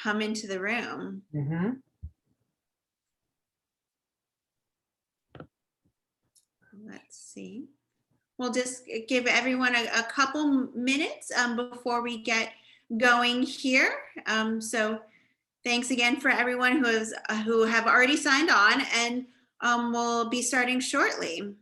come into the room. Let's see. We'll just give everyone a couple minutes before we get going here. So thanks again for everyone who have already signed on, and we'll be starting shortly.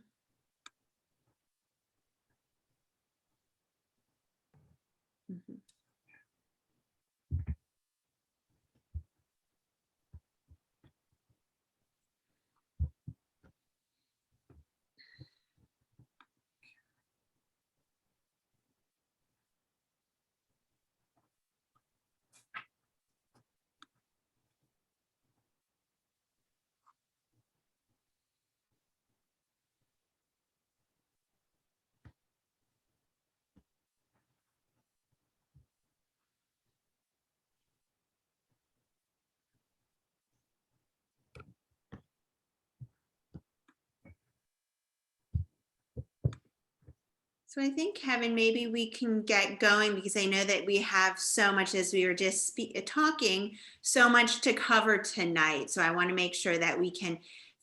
So I think, Kevin, maybe we can get going, because I know that we have so much, as we were just talking, so much to cover tonight. So I want to make sure that we can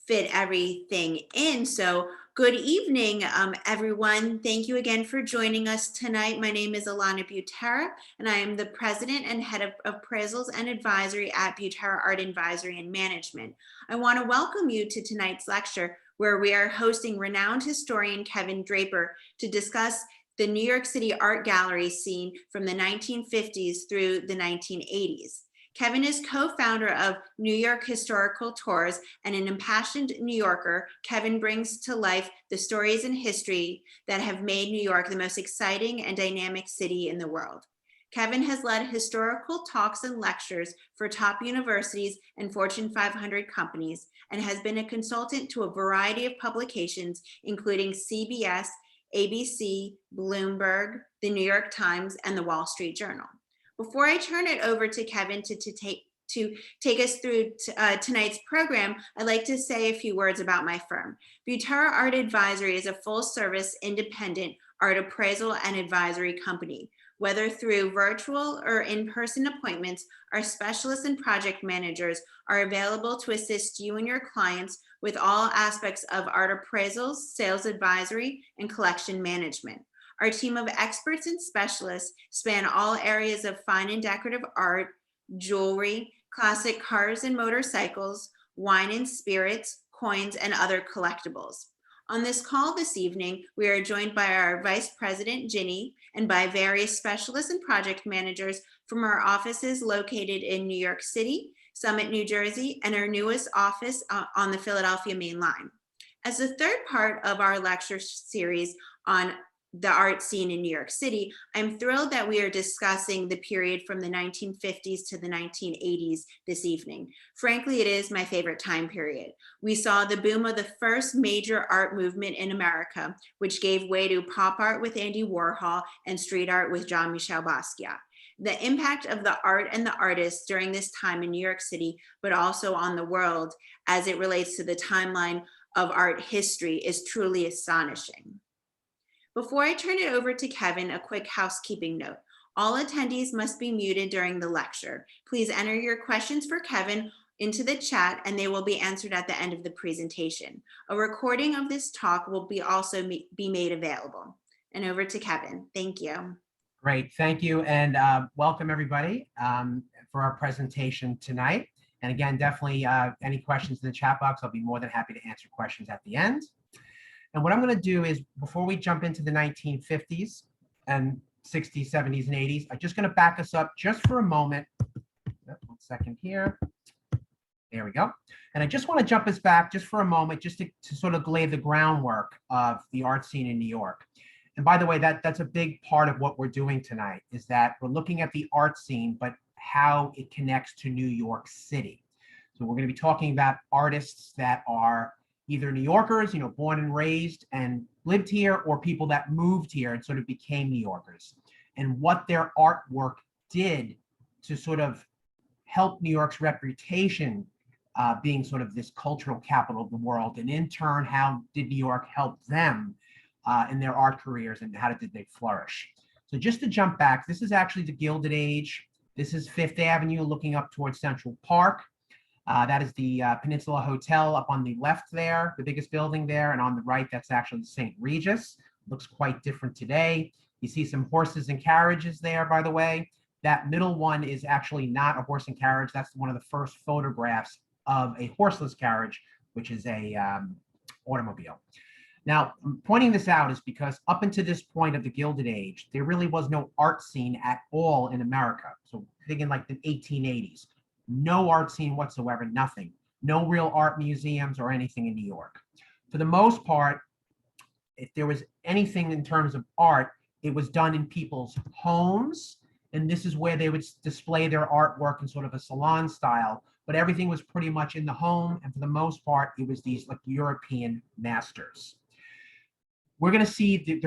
fit everything in. So good evening, everyone. Thank you again for joining us tonight. My name is Alana Butera, and I am the president and head of appraisals and advisory at Butera Art Advisory and Management. I want to welcome you to tonight's lecture, where we are hosting renowned historian Kevin Draper to discuss the New York City art gallery scene from the 1950s through the 1980s. Kevin is co-founder of New York Historical Tours, and an impassioned New Yorker. Kevin brings to life the stories and history that have made New York the most exciting and dynamic city in the world. Kevin has led historical talks and lectures for top universities and Fortune 500 companies, and has been a consultant to a variety of publications, including CBS, ABC, Bloomberg, the New York Times, and the Wall Street Journal. Before I turn it over to Kevin to take us through tonight's program, I'd like to say a few words about my firm. Butera Art Advisory is a full-service, independent art appraisal and advisory company. Whether through virtual or in-person appointments, our specialists and project managers are available to assist you and your clients with all aspects of art appraisals, sales advisory, and collection management. Our team of experts and specialists span all areas of fine and decorative art, jewelry, classic cars and motorcycles, wine and spirits, coins, and other collectibles. On this call this evening, we are joined by our Vice President, Ginny, and by various specialists and project managers from our offices located in New York City, Summit, New Jersey, and our newest office on the Philadelphia main line. As the third part of our lecture series on the art scene in New York City, I'm thrilled that we are discussing the period from the 1950s to the 1980s this evening. Frankly, it is my favorite time period. We saw the boom of the first major art movement in America, which gave way to pop art with Andy Warhol and street art with Jean-Michel Basquiat. The impact of the art and the artists during this time in New York City, but also on the world as it relates to the timeline of art history, is truly astonishing. Before I turn it over to Kevin, a quick housekeeping note. All attendees must be muted during the lecture. Please enter your questions for Kevin into the chat, and they will be answered at the end of the presentation. A recording of this talk will also be made available. And over to Kevin. Thank you. Great, thank you, and welcome everybody for our presentation tonight. And again, definitely any questions in the chat box, I'll be more than happy to answer questions at the end. And what I'm going to do is, before we jump into the 1950s and 60s, 70s, and 80s, I'm just going to back us up just for a moment. 1 second here. There we go. And I just want to jump us back just for a moment, just to sort of lay the groundwork of the art scene in New York. And by the way, that's a big part of what we're doing tonight, is that we're looking at the art scene, but how it connects to New York City. So we're going to be talking about artists that are either New Yorkers, born and raised and lived here, or people that moved here and sort of became New Yorkers, and what their artwork did to sort of help New York's reputation being sort of this cultural capital of the world. And in turn, how did New York help them in their art careers, and how did they flourish? So just to jump back, this is actually the Gilded Age. This is Fifth Avenue looking up towards Central Park. That is the Peninsula Hotel up on the left there, the biggest building there. And on the right, that's actually the St. Regis. Looks quite different today. You see some horses and carriages there, by the way. That middle one is actually not a horse and carriage. That's one of the first photographs of a horseless carriage, which is a automobile. Now, I'm pointing this out is because up until this point of the Gilded Age, there really was no art scene at all in America. So thinking like the 1880s, no art scene whatsoever, nothing. No real art museums or anything in New York. For the most part, if there was anything in terms of art, it was done in people's homes. And this is where they would display their artwork in sort of a salon style. But everything was pretty much in the home. And for the most part, it was these like European masters. We're going to see the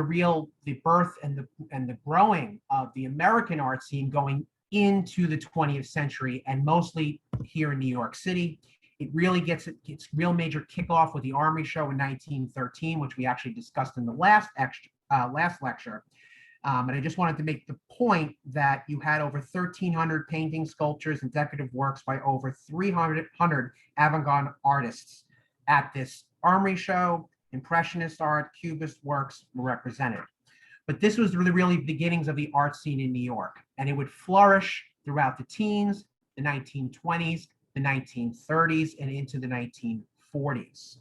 birth and the growing of the American art scene going into the 20th century, and mostly here in New York City. It really gets its real major kickoff with the Armory Show in 1913, which we actually discussed in the last lecture. And I just wanted to make the point that you had over 1,300 paintings, sculptures, and decorative works by over 300 avant-garde artists at this Armory Show. Impressionist art, Cubist works were represented. But this was the really beginnings of the art scene in New York, and it would flourish throughout the teens, the 1920s, the 1930s, and into the 1940s.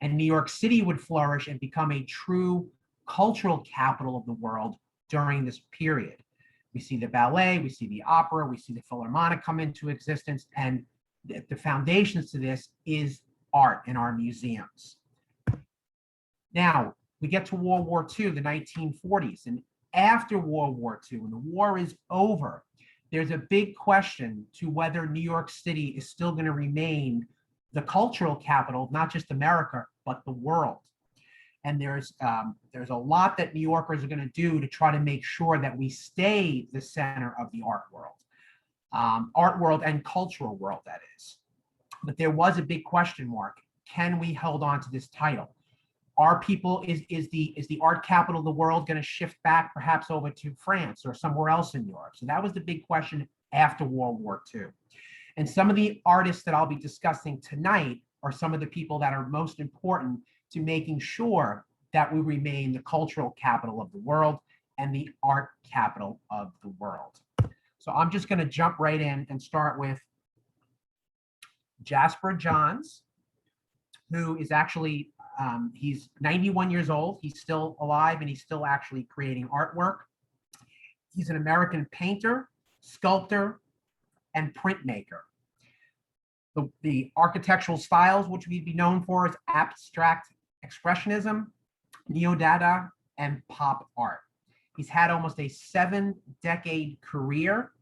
And New York City would flourish and become a true cultural capital of the world during this period. We see the ballet, we see the opera, we see the Philharmonic come into existence, and the foundations to this is art in our museums. Now, we get to World War II, the 1940s, and after World War II, when the war is over, there's a big question to whether New York City is still going to remain the cultural capital of not just America, but the world. And there's a lot that New Yorkers are going to do to try to make sure that we stay the center of the art world and cultural world, that is. But there was a big question mark. Can we hold on to this title? Are people, is the art capital of the world going to shift back perhaps over to France or somewhere else in Europe? So that was the big question after World War II. And some of the artists that I'll be discussing tonight are some of the people that are most important to making sure that we remain the cultural capital of the world and the art capital of the world. So I'm just going to jump right in and start with Jasper Johns, who is actually he's 91 years old. He's still alive and he's still actually creating artwork. He's an American painter, sculptor, and printmaker. The architectural styles which we'd be known for is abstract expressionism, neo-dada, and pop art. He's had almost a 7-decade career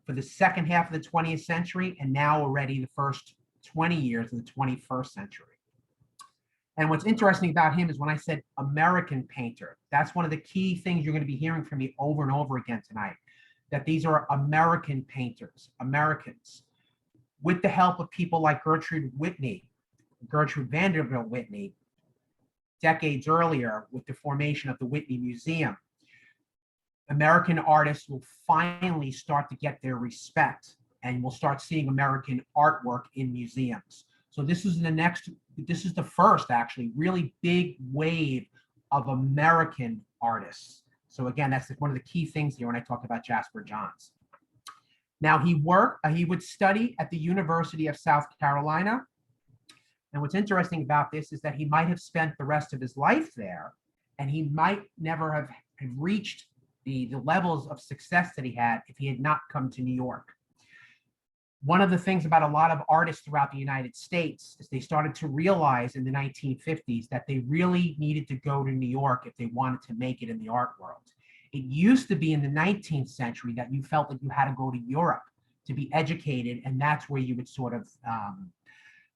for the second half of the 20th century and now already the first 20 years of the 21st century. And what's interesting about him is when I said American painter, that's one of the key things you're going to be hearing from me over and over again tonight, that these are American painters, Americans, with the help of people like Gertrude Vanderbilt Whitney, decades earlier with the formation of the Whitney Museum. American artists will finally start to get their respect, and we'll start seeing American artwork in museums. So this is the first actually really big wave of American artists. So again, that's one of the key things here when I talk about Jasper Johns. Now he would study at the University of South Carolina. And what's interesting about this is that he might have spent the rest of his life there, and he might never have reached the levels of success that he had if he had not come to New York. One of the things about a lot of artists throughout the United States is they started to realize in the 1950s that they really needed to go to New York if they wanted to make it in the art world. It used to be in the 19th century that you felt that you had to go to Europe to be educated, and that's where you would sort of,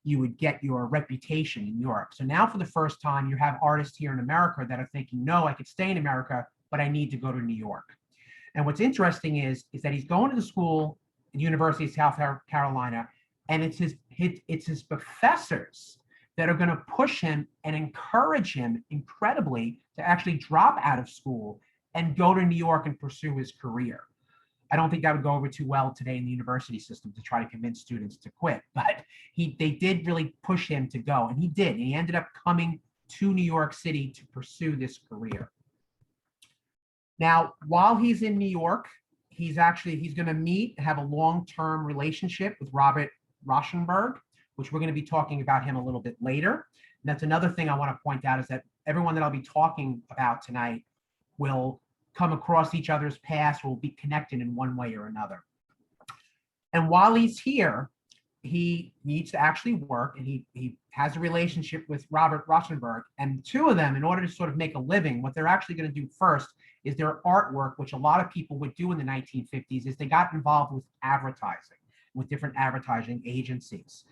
you would get your reputation in Europe. So now for the first time, you have artists here in America that are thinking, no, I could stay in America, but I need to go to New York. And what's interesting is that he's going to the school at the University of South Carolina, and it's his professors that are going to push him and encourage him incredibly to actually drop out of school and go to New York and pursue his career. I don't think that would go over too well today in the university system to try to convince students to quit, but they did really push him to go, and he did. And he ended up coming to New York City to pursue this career. Now, while he's in New York, he's going to meet and have a long-term relationship with Robert Rauschenberg, which we're going to be talking about him a little bit later. And that's another thing I want to point out, is that everyone that I'll be talking about tonight will come across each other's paths, will be connected in one way or another. And while he's here, he needs to actually work, and he has a relationship with Robert Rauschenberg, and the two of them, in order to sort of make a living, what they're actually going to do first is their artwork, which a lot of people would do in the 1950s, is they got involved with advertising, with different advertising agencies.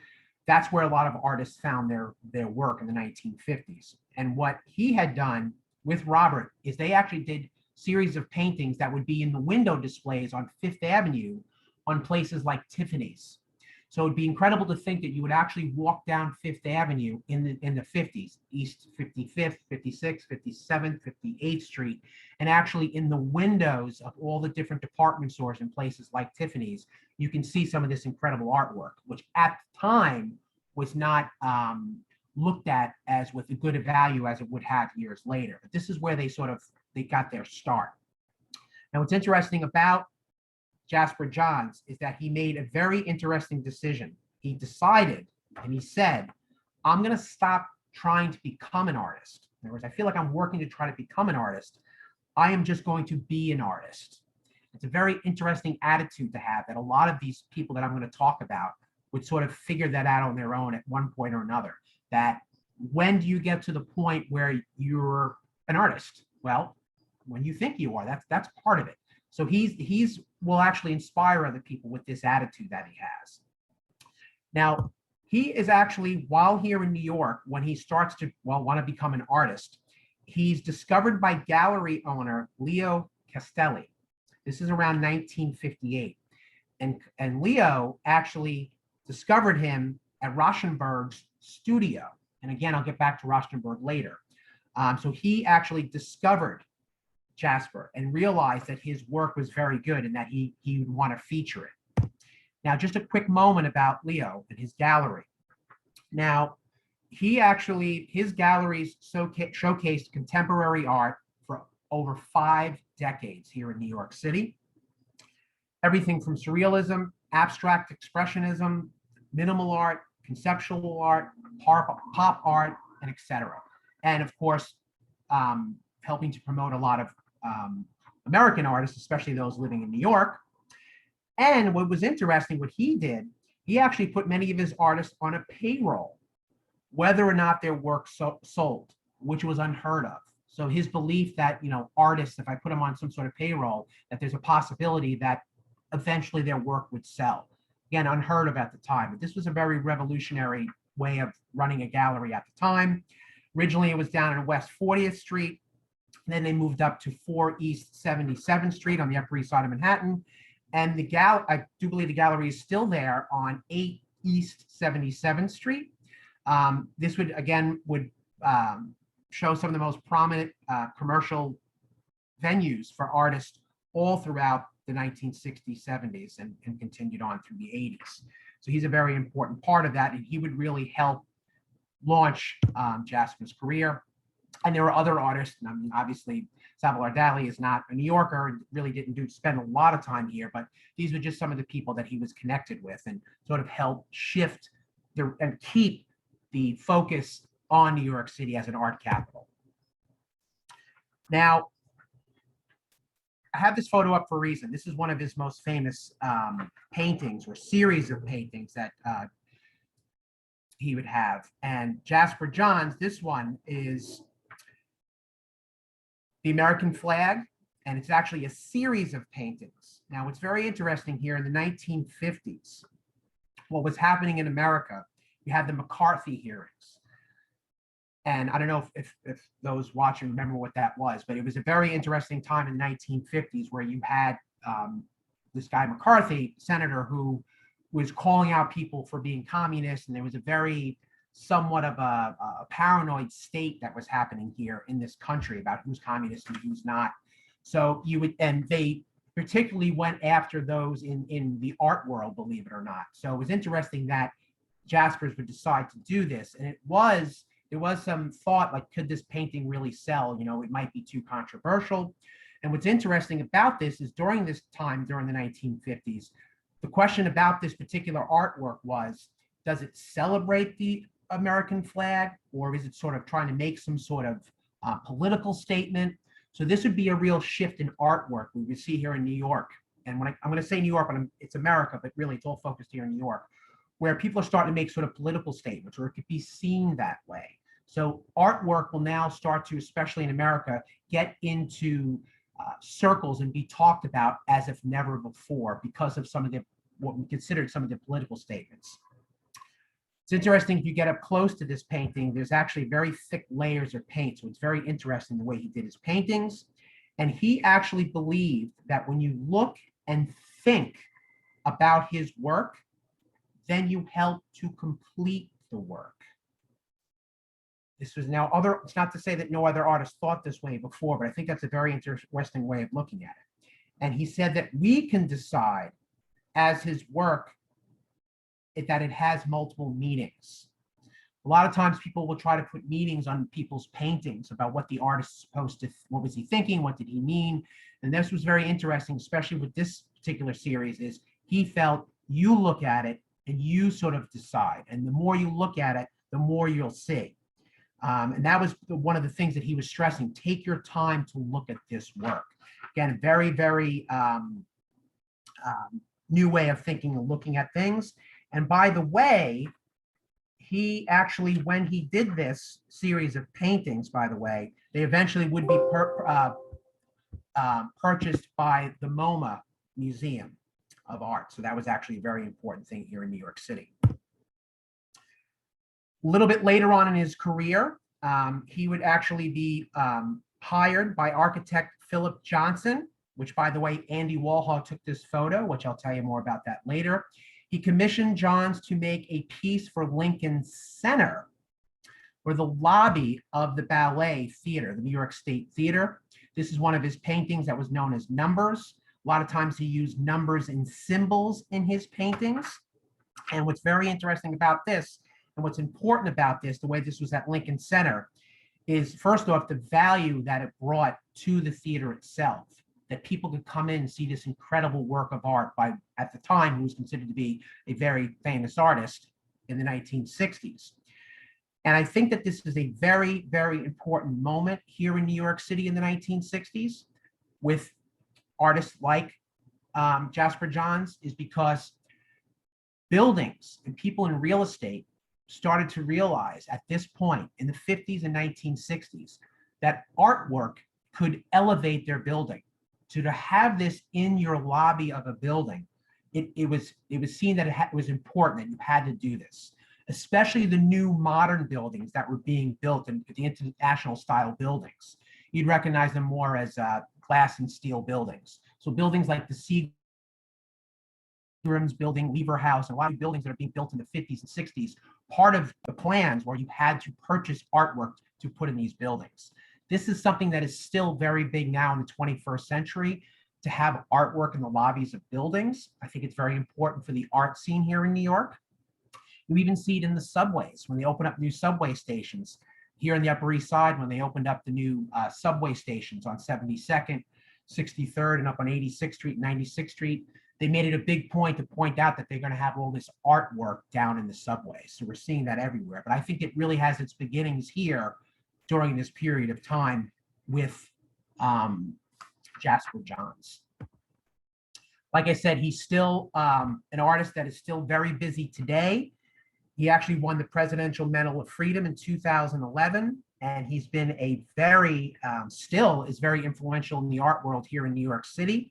That's where a lot of artists found their work in the 1950s. And what he had done with Robert is they actually did series of paintings that would be in the window displays on Fifth Avenue on places like Tiffany's. So it'd be incredible to think that you would actually walk down Fifth Avenue in the 50s, East 55th, 56th, 57th, 58th Street, and actually in the windows of all the different department stores in places like Tiffany's, you can see some of this incredible artwork, which at the time was not looked at as with a good value as it would have years later. But this is where they got their start. Now, what's interesting about Jasper Johns is that he made a very interesting decision. He decided, and he said, I'm going to stop trying to become an artist. In other words, I feel like I'm working to try to become an artist. I am just going to be an artist. It's a very interesting attitude to have, that a lot of these people that I'm going to talk about would sort of figure that out on their own at one point or another. That when do you get to the point where you're an artist? Well, when you think you are, that's part of it. So he's will actually inspire other people with this attitude that he has. Now, he is actually, while here in New York, when he starts to want to become an artist, he's discovered by gallery owner Leo Castelli. This is around 1958. And Leo actually discovered him at Rauschenberg's studio. And again, I'll get back to Rauschenberg later. So he actually discovered Jasper and realized that his work was very good and that he would want to feature it. Now, just a quick moment about Leo and his gallery. Now, his galleries showcased contemporary art for over 5 decades here in New York City. Everything from surrealism, abstract expressionism, minimal art, conceptual art, pop art, and etc. And of course, helping to promote a lot of American artists, especially those living in New York. And what was interesting, what he did, he actually put many of his artists on a payroll, whether or not their work sold, which was unheard of. So his belief that, artists, if I put them on some sort of payroll, that there's a possibility that eventually their work would sell. Again, unheard of at the time. But this was a very revolutionary way of running a gallery at the time. Originally, it was down on West 40th Street. Then they moved up to 4 East 77th Street on the Upper East Side of Manhattan. And I do believe the gallery is still there on 8 East 77th Street. This would show some of the most prominent commercial venues for artists all throughout the 1960s, 70s, and continued on through the 80s. So he's a very important part of that, and he would really help launch Jasper's career. And there were other artists. I mean, obviously, Salvador Dali is not a New Yorker and really didn't spend a lot of time here, but these were just some of the people that he was connected with and sort of helped shift and keep the focus on New York City as an art capital. Now, I have this photo up for a reason. This is one of his most famous paintings or series of paintings that he would have. And Jasper Johns, this one is the American flag, and it's actually a series of paintings. Now, what's very interesting here, in the 1950s, what was happening in America, you had the McCarthy hearings. And I don't know if those watching remember what that was, but it was a very interesting time in the 1950s where you had this guy McCarthy, senator, who was calling out people for being communists, and there was a very somewhat of a paranoid state that was happening here in this country about who's communist and who's not. So they particularly went after those in the art world, believe it or not. So it was interesting that Jaspers would decide to do this. And there was some thought, like, could this painting really sell? You know, it might be too controversial. And what's interesting about this is during this time, during the 1950s, the question about this particular artwork was, does it celebrate the American flag, or is it sort of trying to make some sort of political statement? So this would be a real shift in artwork we would see here in New York. And when I'm going to say New York, but it's America, but really it's all focused here in New York, where people are starting to make sort of political statements, or it could be seen that way. So artwork will now start to, especially in America, get into circles and be talked about as if never before because of some of the, what we considered some of the political statements. It's interesting, if you get up close to this painting, there's actually very thick layers of paint. So it's very interesting the way he did his paintings. And he actually believed that when you look and think about his work, then you help to complete the work. This was now other, it's not to say that no other artist thought this way before, but I think that's a very interesting way of looking at it. And he said that we can decide as his work that it has multiple meanings. A lot of times people will try to put meanings on people's paintings about what the artist is supposed to, what was he thinking, what did he mean? And this was very interesting, especially with this particular series, is he felt you look at it and you sort of decide. And the more you look at it, the more you'll see. And that was one of the things that he was stressing. Take your time to look at this work. Again, a very, very new way of thinking and looking at things. And by the way, he actually, when he did this series of paintings, by the way, they eventually would be purchased by the MoMA Museum of Art. So that was actually a very important thing here in New York City. A little bit later on in his career, he would actually be hired by architect Philip Johnson, which, by the way, Andy Warhol took this photo, which I'll tell you more about that later. He commissioned Johns to make a piece for Lincoln Center, or the lobby of the Ballet Theater, the New York State Theater. This is one of his paintings that was known as Numbers. A lot of times he used numbers and symbols in his paintings. And what's very interesting about this, and what's important about this, the way this was at Lincoln Center, is first off, the value that it brought to the theater itself, that people could come in and see this incredible work of art by, at the time, who was considered to be a very famous artist in the 1960s. And I think that this is a very, very important moment here in New York City in the 1960s with artists like Jasper Johns, is because buildings and people in real estate started to realize at this point in the 50s and 1960s that artwork could elevate their building. So to have this in your lobby of a building, it was seen that it was important, that you had to do this, especially the new modern buildings that were being built, and the international style buildings. You'd recognize them more as glass and steel buildings. So buildings like the Seagram's building, Lever House, and a lot of buildings that are being built in the 50s and 60s, part of the plans where you had to purchase artwork to put in these buildings. This is something that is still very big now in the 21st century, to have artwork in the lobbies of buildings. I think it's very important for the art scene here in New York. You even see it in the subways when they open up new subway stations. Here in the Upper East Side, when they opened up the new subway stations on 72nd, 63rd, and up on 86th Street, 96th Street, they made it a big point to point out that they're going to have all this artwork down in the subways. So we're seeing that everywhere. But I think it really has its beginnings here during this period of time with Jasper Johns. Like I said, he's still an artist that is still very busy today. He actually won the Presidential Medal of Freedom in 2011, and he's been a very, still is very influential in the art world here in New York City.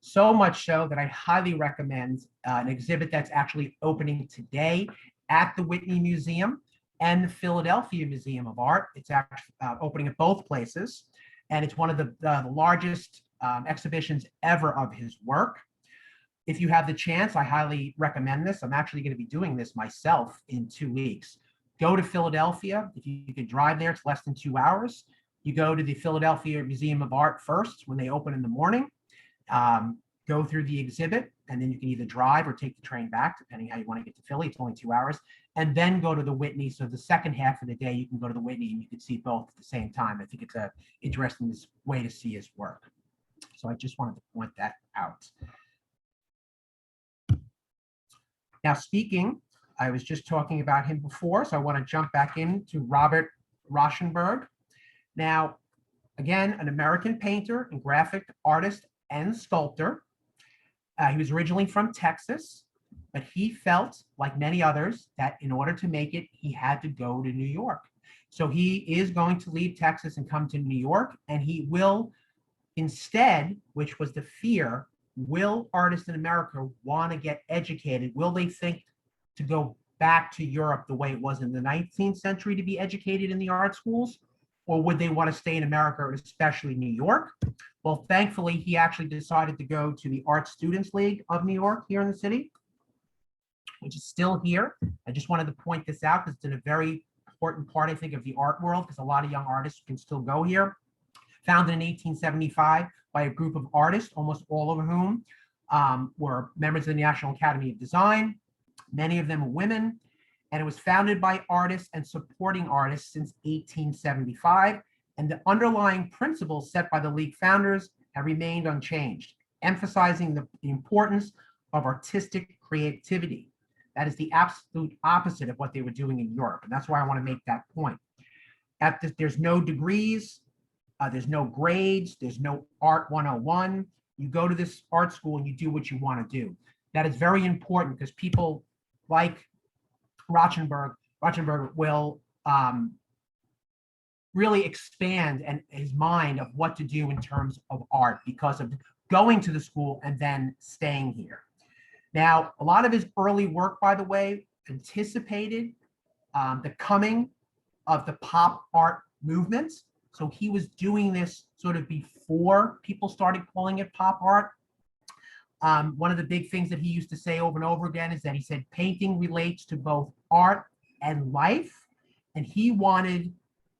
So much so that I highly recommend an exhibit that's actually opening today at the Whitney Museum and the Philadelphia Museum of Art. It's actually opening at both places, and it's one of the largest exhibitions ever of his work. If you have the chance, I highly recommend this. I'm actually going to be doing this myself in 2 weeks. Go to Philadelphia. If you can drive there, it's less than 2 hours. You go to the Philadelphia Museum of Art first when they open in the morning. go through the exhibit, and then you can either drive or take the train back, depending how you want to get to Philly. It's only 2 hours, and then go to the Whitney. So the second half of the day, you can go to the Whitney and you can see both at the same time. I think it's a interesting way to see his work. So I just wanted to point that out. Now, speaking, I was just talking about him before, so I want to jump back into Robert Rauschenberg. Now, again, an American painter and graphic artist and sculptor. He was originally from Texas, but he felt, like many others, that in order to make it, he had to go to New York. So he is going to leave Texas and come to New York, and he will instead, which was the fear, will artists in America want to get educated? Will they think to go back to Europe the way it was in the 19th century to be educated in the art schools? Or would they want to stay in America, especially New York? Well, thankfully, he actually decided to go to the Art Students League of New York here in the city, which is still here. I just wanted to point this out because it's a very important part, I think, of the art world, because a lot of young artists can still go here. Founded in 1875 by a group of artists, almost all of whom were members of the National Academy of Design. Many of them were women. And it was founded by artists and supporting artists since 1875. And the underlying principles set by the League founders have remained unchanged, emphasizing the importance of artistic creativity. That is the absolute opposite of what they were doing in Europe. And that's why I want to make that point. There's no degrees, there's no grades, there's no Art 101. You go to this art school and you do what you want to do. That is very important because people like Rauschenberg will really expand his mind of what to do in terms of art because of going to the school and then staying here. Now, a lot of his early work, by the way, anticipated the coming of the pop art movement. So he was doing this sort of before people started calling it pop art. One of the big things that he used to say over and over again is that he said painting relates to both art and life, and he wanted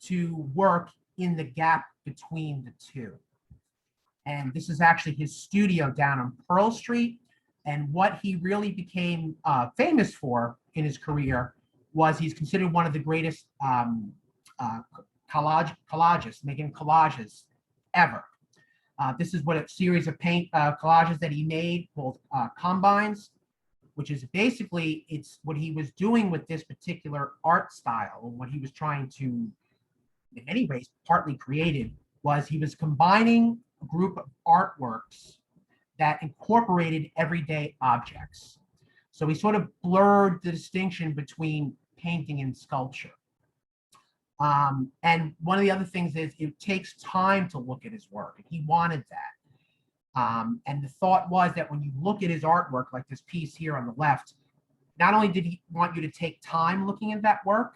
to work in the gap between the two. And this is actually his studio down on Pearl Street. And what he really became famous for in his career was he's considered one of the greatest collagists, making collages ever. This is what a series of paint collages that he made called combines, which is basically, it's what he was doing with this particular art style, and what he was trying to, in many ways, partly created, was he was combining a group of artworks that incorporated everyday objects. So he sort of blurred the distinction between painting and sculpture. And one of the other things is it takes time to look at his work, and he wanted that. And the thought was that when you look at his artwork, like this piece here on the left, not only did he want you to take time looking at that work,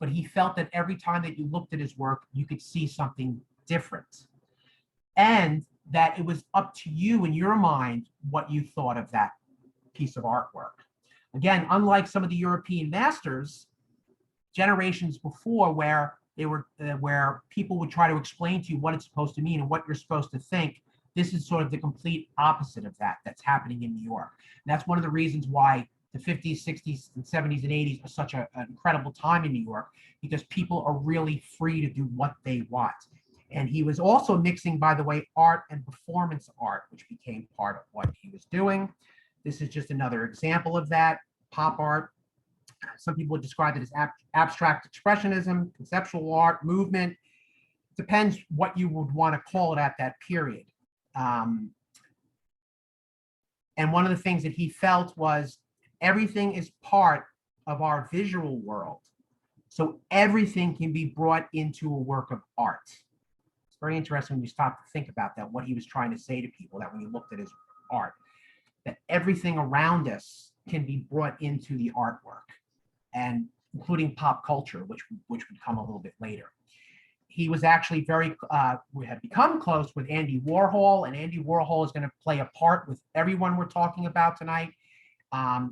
but he felt that every time that you looked at his work, you could see something different. And that it was up to you in your mind what you thought of that piece of artwork. Again, unlike some of the European masters, generations before, where people would try to explain to you what it's supposed to mean and what you're supposed to think, this is sort of the complete opposite of that that's happening in New York. And that's one of the reasons why the 50s, 60s, and 70s, and 80s are such an incredible time in New York, because people are really free to do what they want. And he was also mixing, by the way, art and performance art, which became part of what he was doing. This is just another example of that. Pop art. Some people would describe it as abstract expressionism, conceptual art, movement. Depends what you would want to call it at that period. And one of the things that he felt was everything is part of our visual world. So everything can be brought into a work of art. It's very interesting when you stop to think about that, what he was trying to say to people, that when you looked at his art, that everything around us can be brought into the artwork, and including pop culture, which would come a little bit later. He was actually we had become close with Andy Warhol, and Andy Warhol is going to play a part with everyone we're talking about tonight.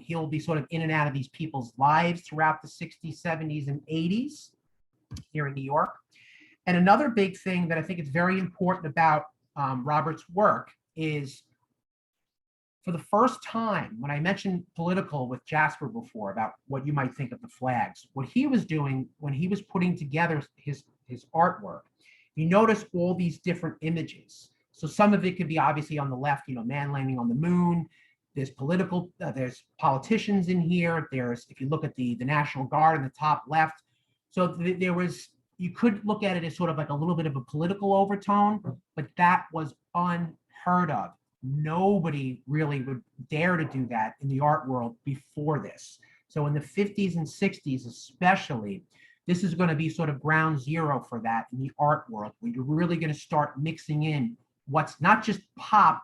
He'll be sort of in and out of these people's lives throughout the 60s, 70s, and 80s here in New York. And another big thing that I think is very important about Robert's work is for the first time, when I mentioned political with Jasper before about what you might think of the flags, what he was doing when he was putting together his artwork, you notice all these different images. So some of it could be obviously on the left, man landing on the moon. There's there's politicians in here. There's, if you look at the National Guard in the top left. So there was, you could look at it as sort of like a little bit of a political overtone, but that was unheard of. Nobody really would dare to do that in the art world before this. So in the 50s and 60s, especially, this is going to be sort of ground zero for that in the art world, where you're really going to start mixing in what's not just pop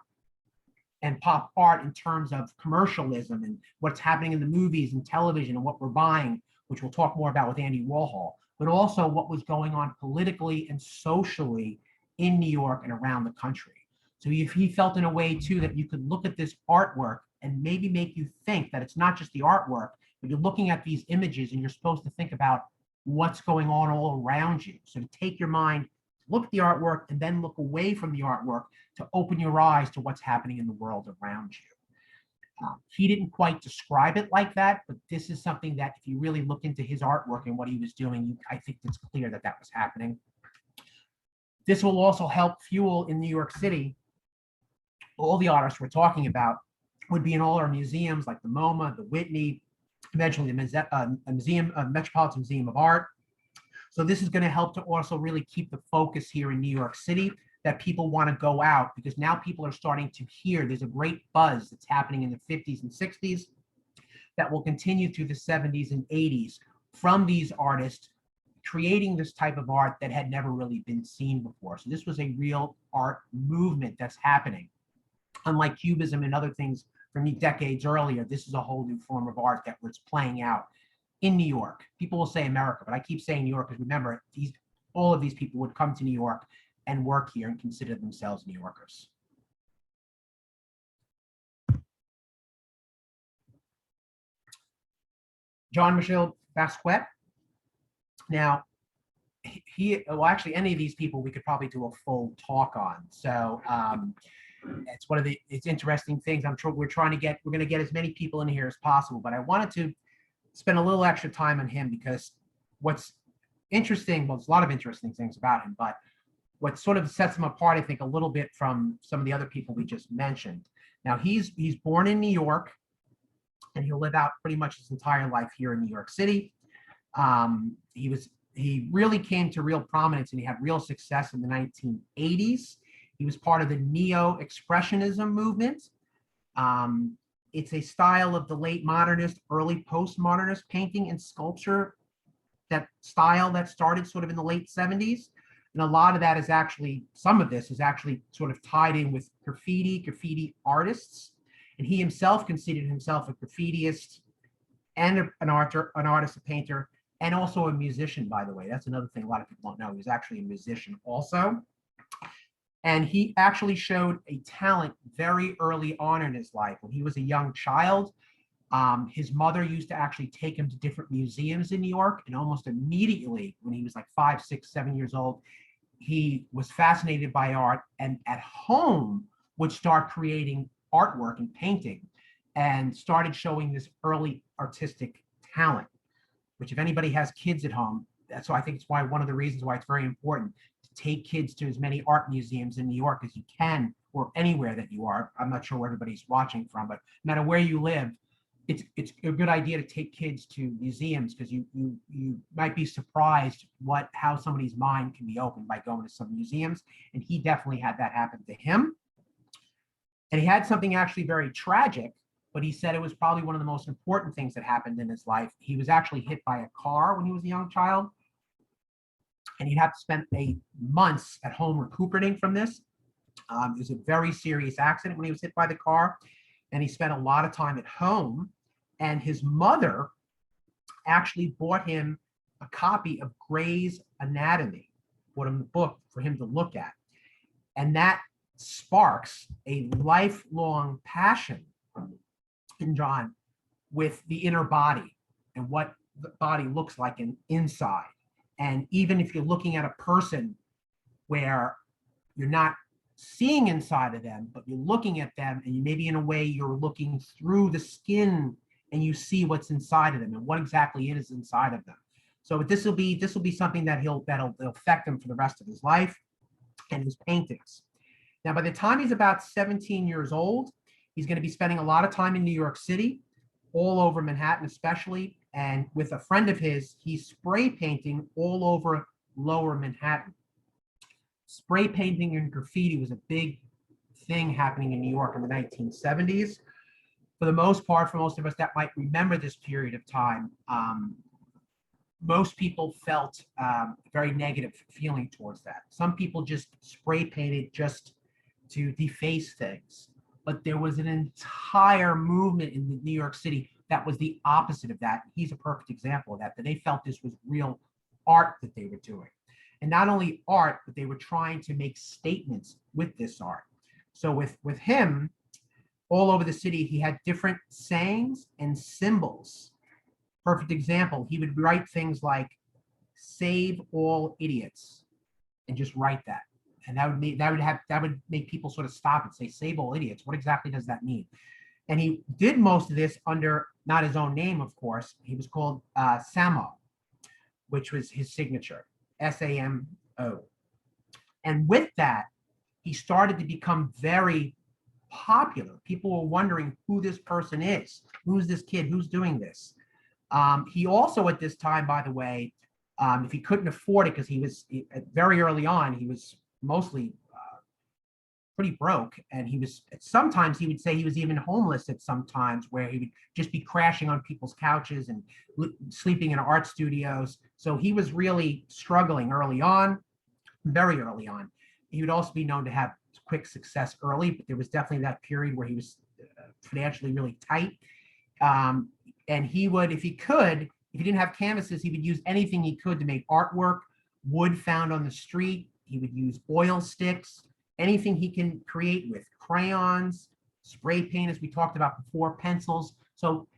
and pop art in terms of commercialism and what's happening in the movies and television and what we're buying, which we'll talk more about with Andy Warhol, but also what was going on politically and socially in New York and around the country. So if he felt in a way too that you could look at this artwork and maybe make you think that it's not just the artwork, but you're looking at these images and you're supposed to think about what's going on all around you. So to take your mind, look at the artwork and then look away from the artwork to open your eyes to what's happening in the world around you. He didn't quite describe it like that, but this is something that if you really look into his artwork and what he was doing, I think it's clear that that was happening. This will also help fuel in New York City. All the artists we're talking about would be in all our museums like the MoMA, the Whitney, eventually the Metropolitan Museum of Art. So this is going to help to also really keep the focus here in New York City, that people want to go out, because now people are starting to hear there's a great buzz that's happening in the 50s and 60s that will continue through the 70s and 80s from these artists creating this type of art that had never really been seen before. So this was a real art movement that's happening. Unlike Cubism and other things from decades earlier, this is a whole new form of art that was playing out in New York. People will say America, but I keep saying New York because remember, all of these people would come to New York and work here and consider themselves New Yorkers. Jean-Michel Basquiat. Now, well, actually, any of these people we could probably do a full talk on. So it's one of it's interesting things. I'm sure we're going to get as many people in here as possible, but I wanted to spend a little extra time on him because what's interesting, well, there's a lot of interesting things about him, but what sort of sets him apart, I think, a little bit from some of the other people we just mentioned. Now, he's born in New York, and he'll live out pretty much his entire life here in New York City. He really came to real prominence and he had real success in the 1980s. He was part of the Neo-Expressionism movement. It's a style of the late modernist, early postmodernist painting and sculpture, that style that started sort of in the late 70s. And a lot of that is actually, some of this is actually sort of tied in with graffiti artists. And he himself considered himself a graffitiist and an artist, a painter, and also a musician, by the way. That's another thing a lot of people don't know. He was actually a musician also. And he actually showed a talent very early on in his life. When he was a young child, his mother used to actually take him to different museums in New York, and almost immediately, when he was like 5, 6, 7 years old, he was fascinated by art, and at home would start creating artwork and painting, and started showing this early artistic talent, which if anybody has kids at home, that's why I think it's one of the reasons why it's very important to take kids to as many art museums in New York as you can, or anywhere that you are. I'm not sure where everybody's watching from, but no matter where you live, it's a good idea to take kids to museums, because you might be surprised how somebody's mind can be opened by going to some museums. And he definitely had that happen to him. And he had something actually very tragic, but he said it was probably one of the most important things that happened in his life. He was actually hit by a car when he was a young child, and he'd have to spend months at home recuperating from this. It was a very serious accident when he was hit by the car, and he spent a lot of time at home. And his mother actually bought him a copy of Gray's Anatomy, bought him the book for him to look at. And that sparks a lifelong passion in John with the inner body and what the body looks like inside. And even if you're looking at a person where you're not seeing inside of them, but you're looking at them, and you maybe in a way you're looking through the skin and you see what's inside of them and what exactly it is inside of them. So this will be something that'll affect him for the rest of his life and his paintings. Now, by the time he's about 17 years old, he's going to be spending a lot of time in New York City, all over Manhattan especially, and with a friend of his, he's spray painting all over lower Manhattan. Spray painting and graffiti was a big thing happening in New York in the 1970s. For the most part, for most of us that might remember this period of time, most people felt very negative feeling towards that. Some people just spray painted just to deface things. But there was an entire movement in New York City that was the opposite of that. He's a perfect example of that, that they felt this was real art that they were doing. And not only art, but they were trying to make statements with this art. So with him, all over the city, he had different sayings and symbols. Perfect example, he would write things like, "Save all idiots," and just write that. And that would make people sort of stop and say, "Save all idiots. What exactly does that mean?" And he did most of this under not his own name, of course. He was called Samo, which was his signature, SAMO. And with that, he started to become very popular. People were wondering who this person is. Who's this kid? Who's doing this? He also, at this time, by the way, if he couldn't afford it, because very early on, he was mostly pretty broke, and sometimes he would say he was even homeless at some times, where he would just be crashing on people's couches and sleeping in art studios. So he was really struggling early on, very early on. He would also be known to have quick success early, but there was definitely that period where he was financially really tight. And he would, if he didn't have canvases, he would use anything he could to make artwork, wood found on the street. He would use oil sticks, anything he can create with crayons, spray paint, as we talked about before, pencils. So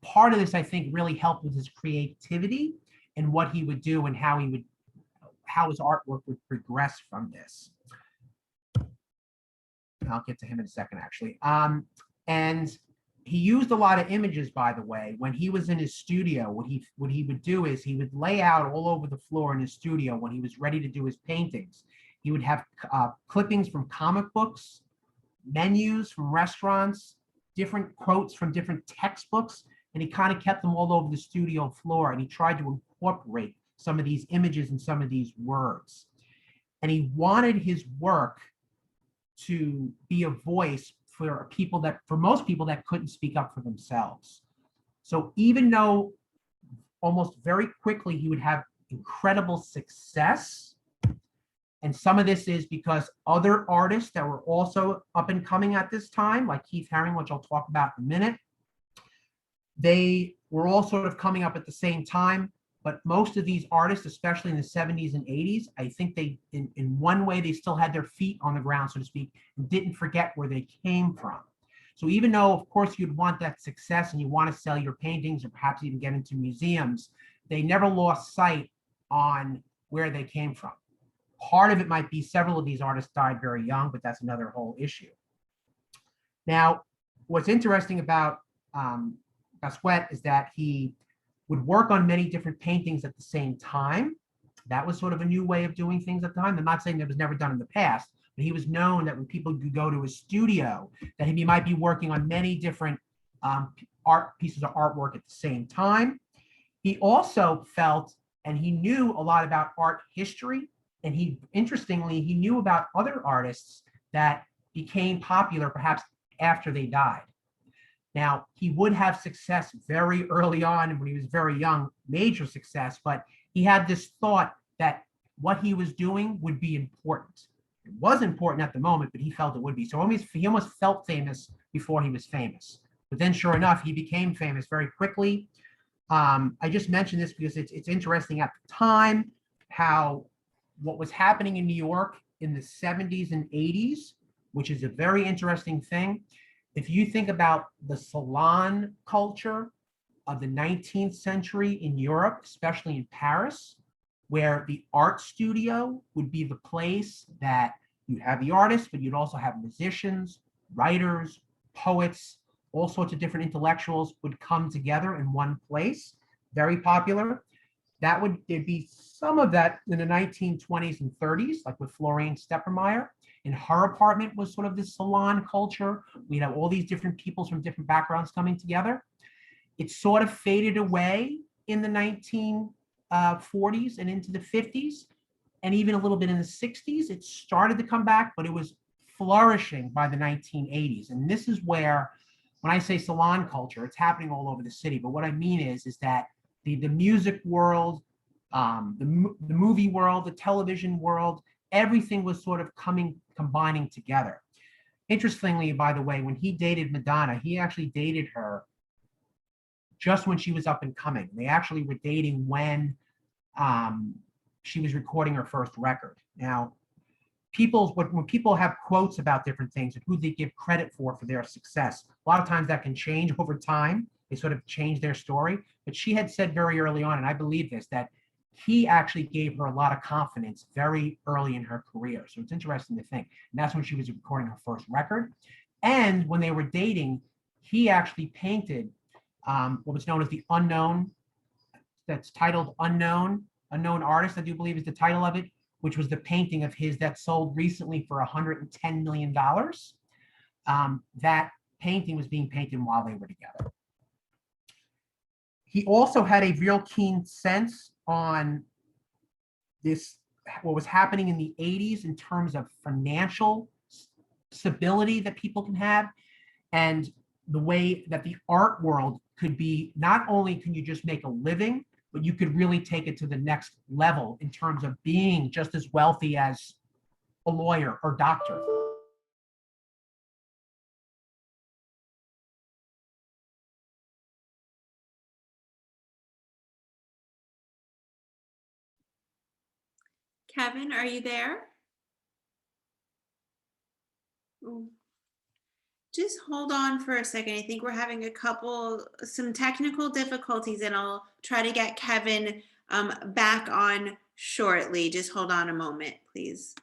part of this, I think, really helped with his creativity and what he would do and how his artwork would progress from this. I'll get to him in a second, actually. And he used a lot of images, by the way. When he was in his studio, what he would do is he would lay out all over the floor in his studio when he was ready to do his paintings. He would have clippings from comic books, menus from restaurants, different quotes from different textbooks, and he kind of kept them all over the studio floor, and he tried to incorporate some of these images and some of these words. And he wanted his work to be a voice for most people that couldn't speak up for themselves. So even though almost very quickly he would have incredible success, and some of this is because other artists that were also up and coming at this time, like Keith Haring, which I'll talk about in a minute, they were all sort of coming up at the same time. But most of these artists, especially in the 70s and 80s, I think they, in one way, they still had their feet on the ground, so to speak, and didn't forget where they came from. So even though, of course, you'd want that success and you want to sell your paintings or perhaps even get into museums, they never lost sight on where they came from. Part of it might be several of these artists died very young, but that's another whole issue. Now, what's interesting about Basquiat is that he would work on many different paintings at the same time. That was sort of a new way of doing things at the time. I'm not saying that was never done in the past, but he was known that when people could go to his studio, that he might be working on many different art pieces of artwork at the same time. He also felt, and he knew a lot about art history, and interestingly, he knew about other artists that became popular perhaps after they died. Now, he would have success very early on, and when he was very young, major success, but he had this thought that what he was doing would be important. It was important at the moment, but he felt it would be. So he almost felt famous before he was famous. But then sure enough, he became famous very quickly. I just mentioned this because it's interesting at the time how what was happening in New York in the 70s and 80s, which is a very interesting thing. If you think about the salon culture of the 19th century in Europe, especially in Paris, where the art studio would be the place that you'd have the artists, but you'd also have musicians, writers, poets, all sorts of different intellectuals would come together in one place. Very popular. There'd be some of that in the 1920s and 30s, like with Florian Steppermeyer. In her apartment was sort of this salon culture. We'd have all these different peoples from different backgrounds coming together. It sort of faded away in the 1940s and into the 50s, and even a little bit in the 60s. It started to come back, but it was flourishing by the 1980s. And this is where, when I say salon culture, it's happening all over the city. But what I mean is that the music world, the movie world, the television world, everything was sort of combining together. Interestingly, by the way, when he dated Madonna, he actually dated her just when she was up and coming. They actually were dating when she was recording her first record. Now, when people have quotes about different things and who they give credit for their success, a lot of times that can change over time. They sort of change their story. But she had said very early on, and I believe this, that he actually gave her a lot of confidence very early in her career. So it's interesting to think. And that's when she was recording her first record. And when they were dating, he actually painted what was known as the Unknown, that's titled Unknown Artist, I do believe is the title of it, which was the painting of his that sold recently for $110 million. That painting was being painted while they were together. He also had a real keen sense on this, what was happening in the 80s in terms of financial stability that people can have, and the way that the art world could be, not only can you just make a living, but you could really take it to the next level in terms of being just as wealthy as a lawyer or doctor. Kevin, are you there? Ooh. Just hold on for a second. I think we're having some technical difficulties, and I'll try to get Kevin back on shortly. Just hold on a moment, please.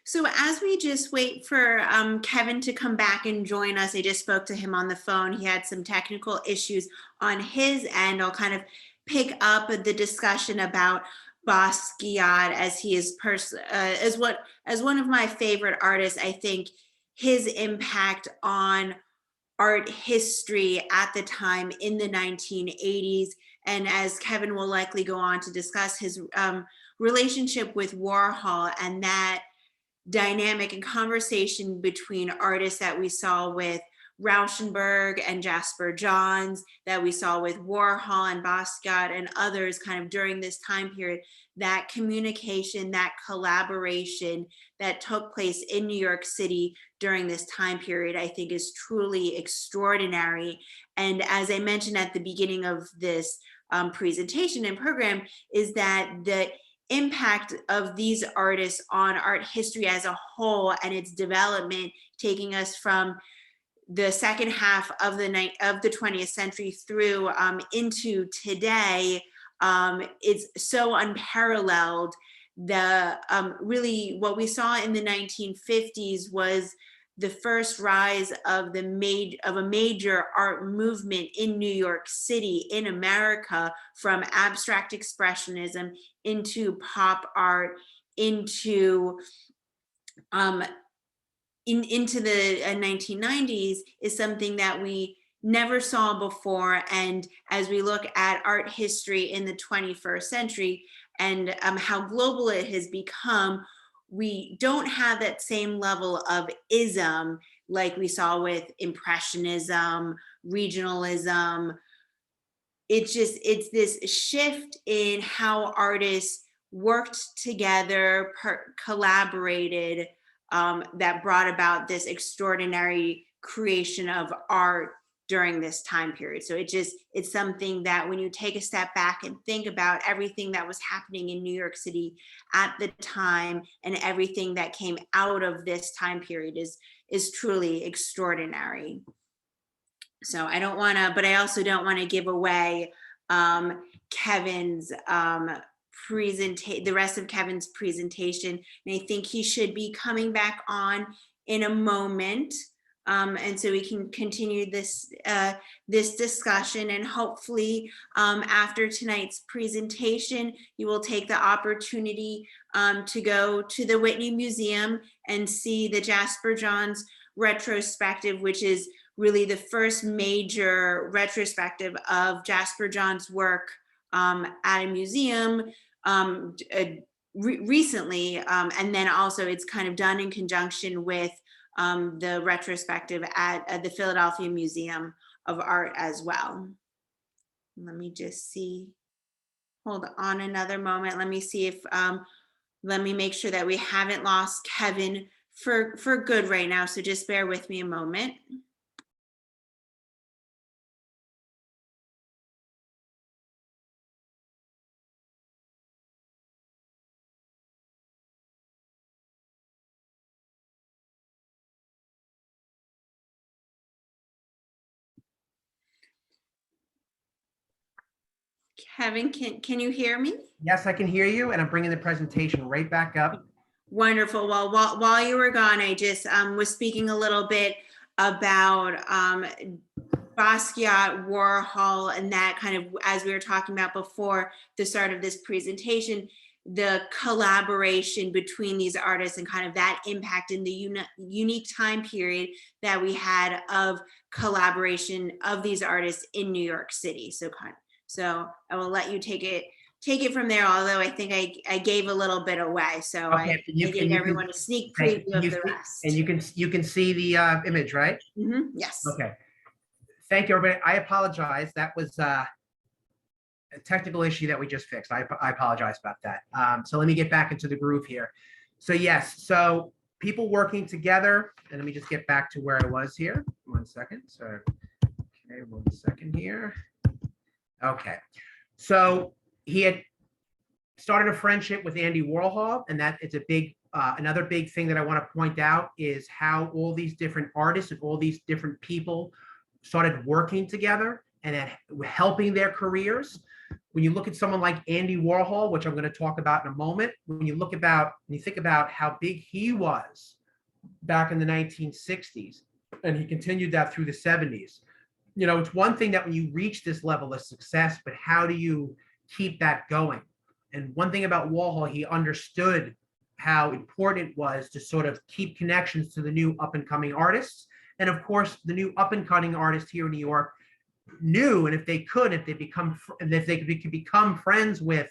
So as we just wait for Kevin to come back and join us, I just spoke to him on the phone. He had some technical issues on his end. I'll kind of pick up the discussion about Basquiat, as he is as one of my favorite artists. I think his impact on art history at the time in the 1980s, and as Kevin will likely go on to discuss, his relationship with Warhol, and that dynamic and conversation between artists that we saw with Rauschenberg and Jasper Johns, that we saw with Warhol and Basquiat and others kind of during this time period. That communication, that collaboration that took place in New York City during this time period, I think is truly extraordinary. And as I mentioned at the beginning of this presentation and program, is that the impact of these artists on art history as a whole and its development, taking us from the second half of the 20th century through into today, is so unparalleled. Really what we saw in the 1950s was the first rise of a major art movement in New York City, in America, from abstract expressionism into pop art, into the 1990s, is something that we never saw before. And as we look at art history in the 21st century and how global it has become, we don't have that same level of ism like we saw with Impressionism, regionalism, it's this shift in how artists worked together, collaborated, that brought about this extraordinary creation of art during this time period. So it's something that when you take a step back and think about everything that was happening in New York City at the time and everything that came out of this time period is truly extraordinary. So I don't want to, but I also don't want to give away Kevin's the rest of Kevin's presentation. And I think he should be coming back on in a moment. And so we can continue this this discussion, and hopefully after tonight's presentation, you will take the opportunity to go to the Whitney Museum and see the Jasper Johns retrospective, which is really the first major retrospective of Jasper Johns' work at a museum recently. And then also it's kind of done in conjunction with the retrospective at the Philadelphia Museum of Art as well. Let me just see. Hold on another moment. Let me see if, let me make sure that we haven't lost Kevin for good right now. So just bear with me a moment. Kevin, can you hear me? Yes, I can hear you, and I'm bringing the presentation right back up. Wonderful. Well, while you were gone, I just was speaking a little bit about Basquiat, Warhol, and that kind of, as we were talking about before the start of this presentation, the collaboration between these artists and kind of that impact in the unique time period that we had of collaboration of these artists in New York City. So I will let you take it from there, although I think I gave a little bit away. So Okay, I gave everyone a sneak preview of the rest. And you can see the image, right? Mm-hmm. Yes. Okay. Thank you, everybody. I apologize. That was a technical issue that we just fixed. I apologize about that. So let me get back into the groove here. So yes, so people working together, and let me just get back to where I was here. 1 second. So, okay, 1 second here. Okay. So he had started a friendship with Andy Warhol, and that it's a big, another big thing that I want to point out is how all these different artists and all these different people started working together and then helping their careers. When you look at someone like Andy Warhol, which I'm going to talk about in a moment, when you think about how big he was back in the 1960s, and he continued that through the 70s. You know, it's one thing that when you reach this level of success, but how do you keep that going? And one thing about Warhol, he understood how important it was to sort of keep connections to the new up and coming artists. And of course, the new up and coming artists here in New York knew, and if they could become friends with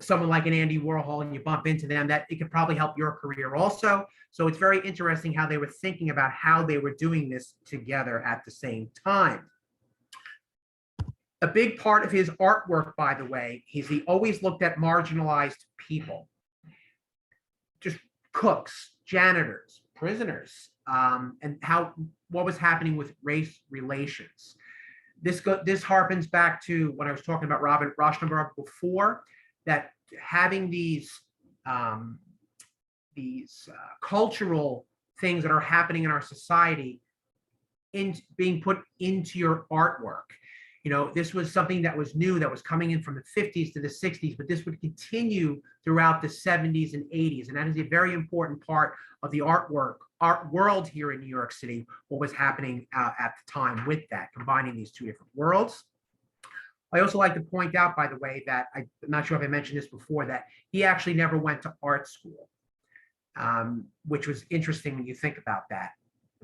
someone like an Andy Warhol and you bump into them, that it could probably help your career also. So it's very interesting how they were thinking about how they were doing this together at the same time. A big part of his artwork, by the way, is he always looked at marginalized people, just cooks, janitors, prisoners, and what was happening with race relations. This harpens back to when I was talking about Rauschenberg before, that having these cultural things that are happening in our society being put into your artwork. You know, this was something that was new, that was coming in from the 50s to the 60s, but this would continue throughout the 70s and 80s. And that is a very important part of the art world here in New York City, what was happening at the time with that, combining these two different worlds. I also like to point out, by the way, that I'm not sure if I mentioned this before, that he actually never went to art school, which was interesting when you think about that.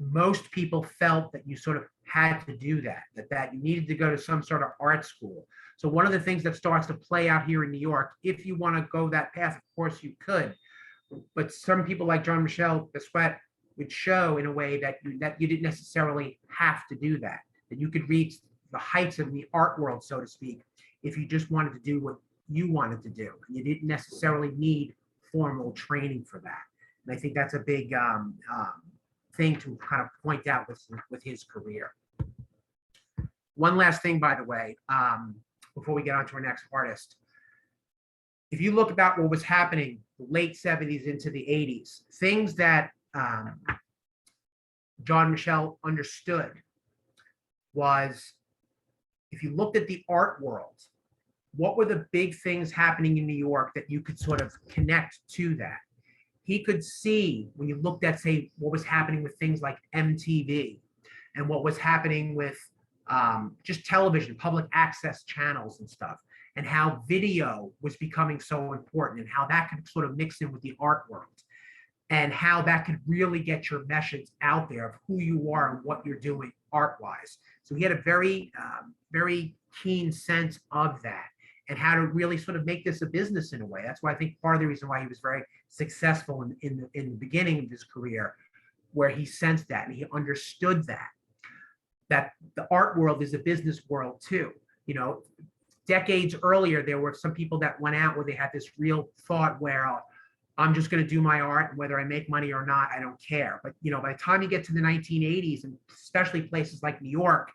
Most people felt that you sort of had to do that you needed to go to some sort of art school. So one of the things that starts to play out here in New York, if you want to go that path, of course you could, but some people like Jean-Michel Basquiat would show in a way that you didn't necessarily have to do that you could reach the heights of the art world, so to speak, if you just wanted to do what you wanted to do. You didn't necessarily need formal training for that. And I think that's a big thing to kind of point out with his career. One last thing, by the way, before we get on to our next artist. If you look about what was happening the late 70s into the 80s, things that Jean-Michel understood was, if you looked at the art world, what were the big things happening in New York that you could sort of connect to that? He could see, when you looked at, say, what was happening with things like MTV and what was happening with just television, public access channels and stuff, and how video was becoming so important and how that could sort of mix in with the art world, and how that could really get your message out there of who you are and what you're doing art-wise. So he had a very, very keen sense of that and how to really sort of make this a business in a way. That's why I think part of the reason why he was very successful in the beginning of his career, where he sensed that and he understood that the art world is a business world too. You know, decades earlier, there were some people that went out where they had this real thought where I'm just going to do my art, and whether I make money or not, I don't care. But, you know, by the time you get to the 1980s, and especially places like New York,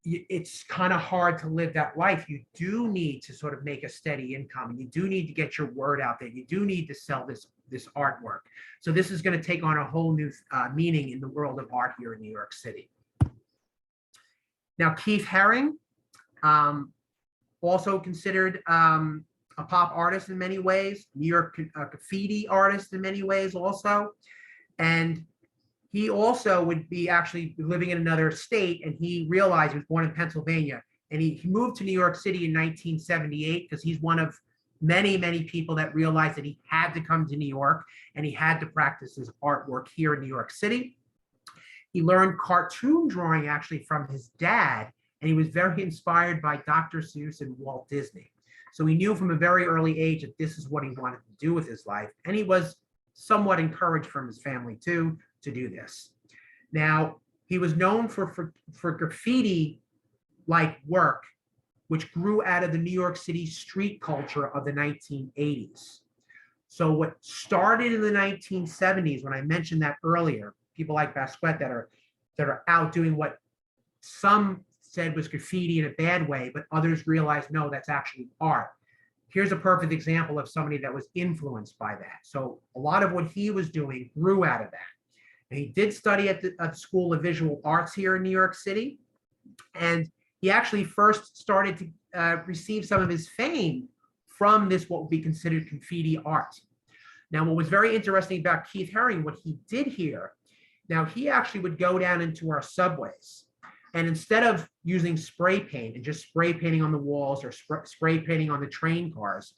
it's kind of hard to live that life. You do need to sort of make a steady income, and you do need to get your word out there. You do need to sell this artwork. So this is going to take on a whole new meaning in the world of art here in New York City. Now, Keith Haring, also considered a pop artist in many ways, New York graffiti artist in many ways also. And he also would be actually living in another state, and he realized he was born in Pennsylvania, and he moved to New York City in 1978 because he's one of many, many people that realized that he had to come to New York and he had to practice his artwork here in New York City. He learned cartoon drawing actually from his dad, and he was very inspired by Dr. Seuss and Walt Disney. So he knew from a very early age that this is what he wanted to do with his life, and he was somewhat encouraged from his family too to do this. Now, he was known for graffiti-like work, which grew out of the New York City street culture of the 1980s. So what started in the 1970s, when I mentioned that earlier, people like Basquiat that are out doing what some said was graffiti in a bad way, but others realized, no, that's actually art. Here's a perfect example of somebody that was influenced by that. So a lot of what he was doing grew out of that. And he did study at the School of Visual Arts here in New York City. And he actually first started to receive some of his fame from this, what would be considered graffiti art. Now, what was very interesting about Keith Haring, what he did here, now he actually would go down into our subways, and instead of using spray paint and just spray painting on the walls or spray painting on the train cars,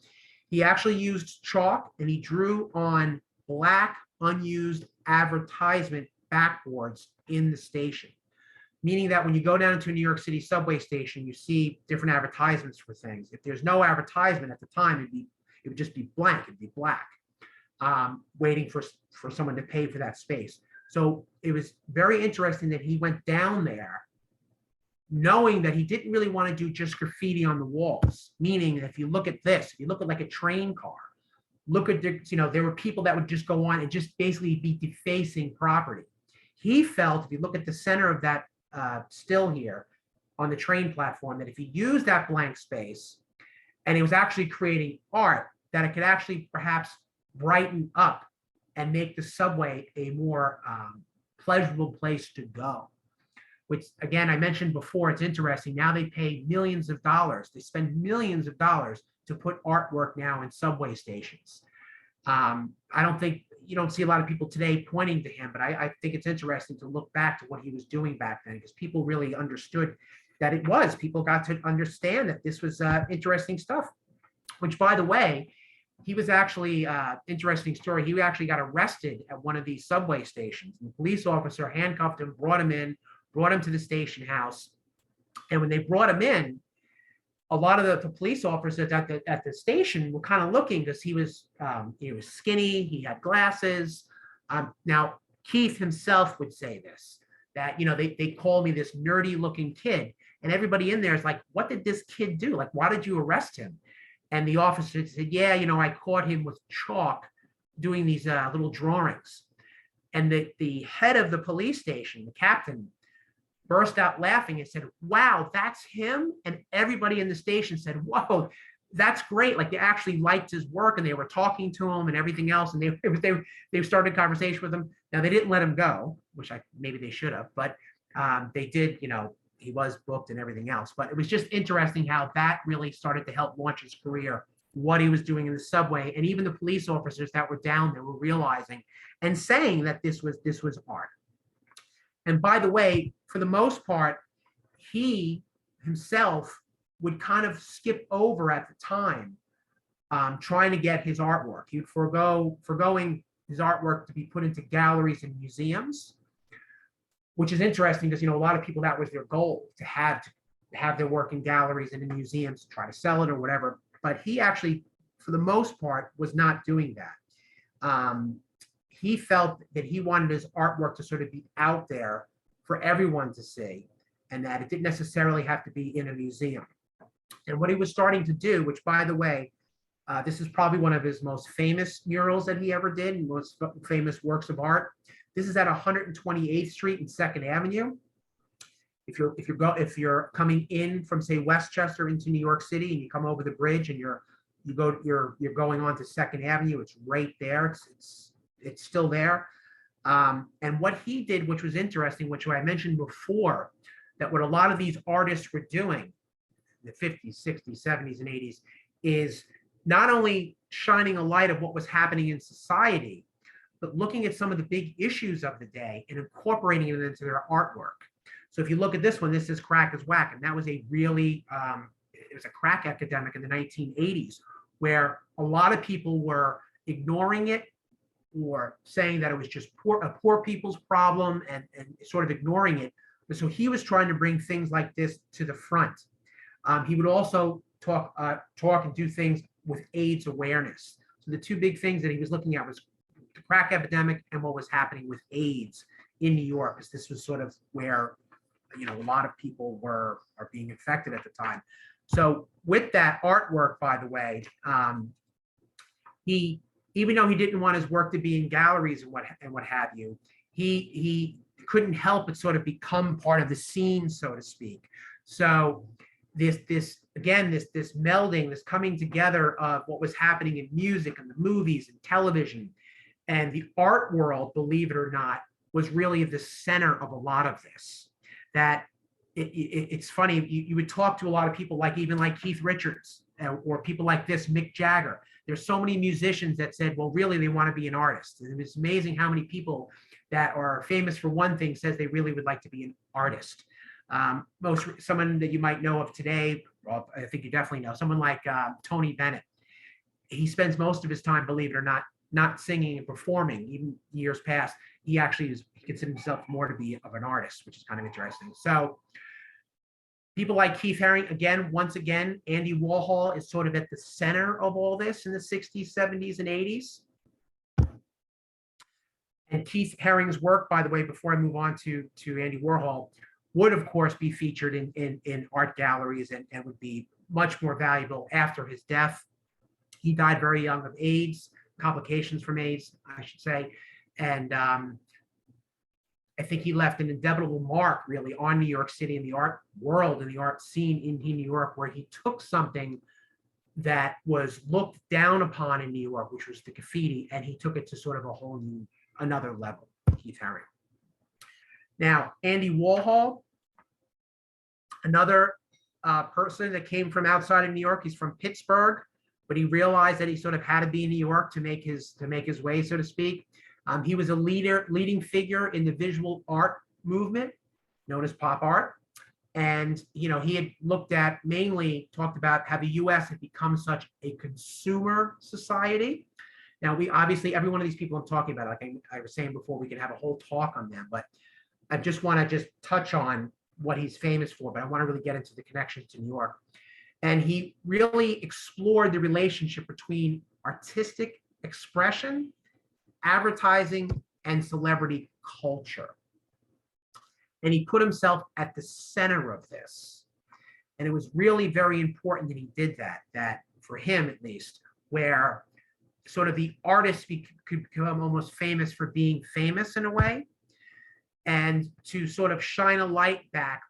he actually used chalk, and he drew on black unused advertisement backboards in the station. Meaning that when you go down into a New York City subway station, you see different advertisements for things. If there's no advertisement at the time, it would just be blank, it'd be black, waiting for someone to pay for that space. So it was very interesting that he went down there knowing that he didn't really want to do just graffiti on the walls. Meaning, if you look at this, if you look at like a train car, look at, there were people that would just go on and just basically be defacing property. He felt, if you look at the center of that still here on the train platform, that if he used that blank space and he was actually creating art, that it could actually perhaps brighten up and make the subway a more pleasurable place to go. Which, again, I mentioned before, it's interesting. Now they pay millions of dollars. They spend millions of dollars to put artwork now in subway stations. I don't think, you don't see a lot of people today pointing to him, but I think it's interesting to look back to what he was doing back then, because people really understood that it was. People got to understand that this was interesting stuff, which, by the way, he was actually, interesting story, he actually got arrested at one of these subway stations. And the police officer handcuffed him, brought him to the station house. And when they brought him in, a lot of the police officers at the station were kind of looking, because he was skinny, he had glasses. Now, Keith himself would say this, that, they call me this nerdy looking kid. And everybody in there is like, what did this kid do? Like, why did you arrest him? And the officer said, yeah, I caught him with chalk doing these little drawings. And the head of the police station, the captain, burst out laughing and said, wow, that's him? And everybody in the station said, whoa, that's great. Like, they actually liked his work, and they were talking to him and everything else. And they started a conversation with him. Now, they didn't let him go, which maybe they should have, but they did, he was booked and everything else. But it was just interesting how that really started to help launch his career, what he was doing in the subway. And even the police officers that were down there were realizing and saying that this was art. And by the way, for the most part, he himself would kind of skip over at the time, trying to get his artwork. He'd foregoing his artwork to be put into galleries and museums, which is interesting because, a lot of people, that was their goal, to have their work in galleries and in museums, to try to sell it or whatever. But he actually, for the most part, was not doing that. He felt that he wanted his artwork to sort of be out there for everyone to see, and that it didn't necessarily have to be in a museum. And what he was starting to do, which, by the way, this is probably one of his most famous murals that he ever did, and most famous works of art. This is at 128th Street and 2nd Avenue. If you're coming in from, say, Westchester into New York City, and you come over the bridge and you're going on to 2nd Avenue, it's right there. It's still there. And what he did, which was interesting, which I mentioned before, that what a lot of these artists were doing in the 50s, 60s, 70s, and 80s is not only shining a light of what was happening in society, but looking at some of the big issues of the day and incorporating it into their artwork. So if you look at this one, this is Crack is Whack. And that was a really, it was a crack epidemic in the 1980s, where a lot of people were ignoring it or saying that it was just a poor people's problem and sort of ignoring it. So he was trying to bring things like this to the front. He would also talk and do things with AIDS awareness. So the two big things that he was looking at was the crack epidemic and what was happening with AIDS in New York, because this was sort of where, a lot of people are being infected at the time. So with that artwork, by the way, he, even though he didn't want his work to be in galleries and what have you, he couldn't help but sort of become part of the scene, so to speak. So this melding, this coming together of what was happening in music and the movies and television and the art world, believe it or not, was really the center of a lot of this. That it's funny, you would talk to a lot of people, like Keith Richards or people like this, Mick Jagger. There's so many musicians that said, well, really, they want to be an artist. And it's amazing how many people that are famous for one thing says they really would like to be an artist. Someone that you might know of today, well, I think you definitely know, someone like Tony Bennett. He spends most of his time, believe it or not singing and performing. Even years past, he considers himself more to be of an artist, which is kind of interesting. So people like Keith Haring, once again, Andy Warhol is sort of at the center of all this in the 60s, 70s, and 80s. And Keith Haring's work, by the way, before I move on to Andy Warhol, would of course be featured in art galleries and would be much more valuable after his death. He died very young of AIDS, complications from AIDS, I should say. And I think he left an indelible mark really on New York City and the art world and the art scene in New York, where he took something that was looked down upon in New York, which was the graffiti, and he took it to sort of a whole new, another level, Keith Haring. Now, Andy Warhol, another person that came from outside of New York. He's from Pittsburgh, but he realized that he sort of had to be in New York to make his way, so to speak. He was a leading figure in the visual art movement known as pop art. And, he had talked about how the US had become such a consumer society. Now, every one of these people I'm talking about, like I was saying before, we could have a whole talk on them, but I just want to touch on what he's famous for, but I want to really get into the connections to New York. And he really explored the relationship between artistic expression, advertising, and celebrity culture. And he put himself at the center of this. And it was really very important that he did that, that for him at least, where sort of the artists could become almost famous for being famous in a way, and to sort of shine a light back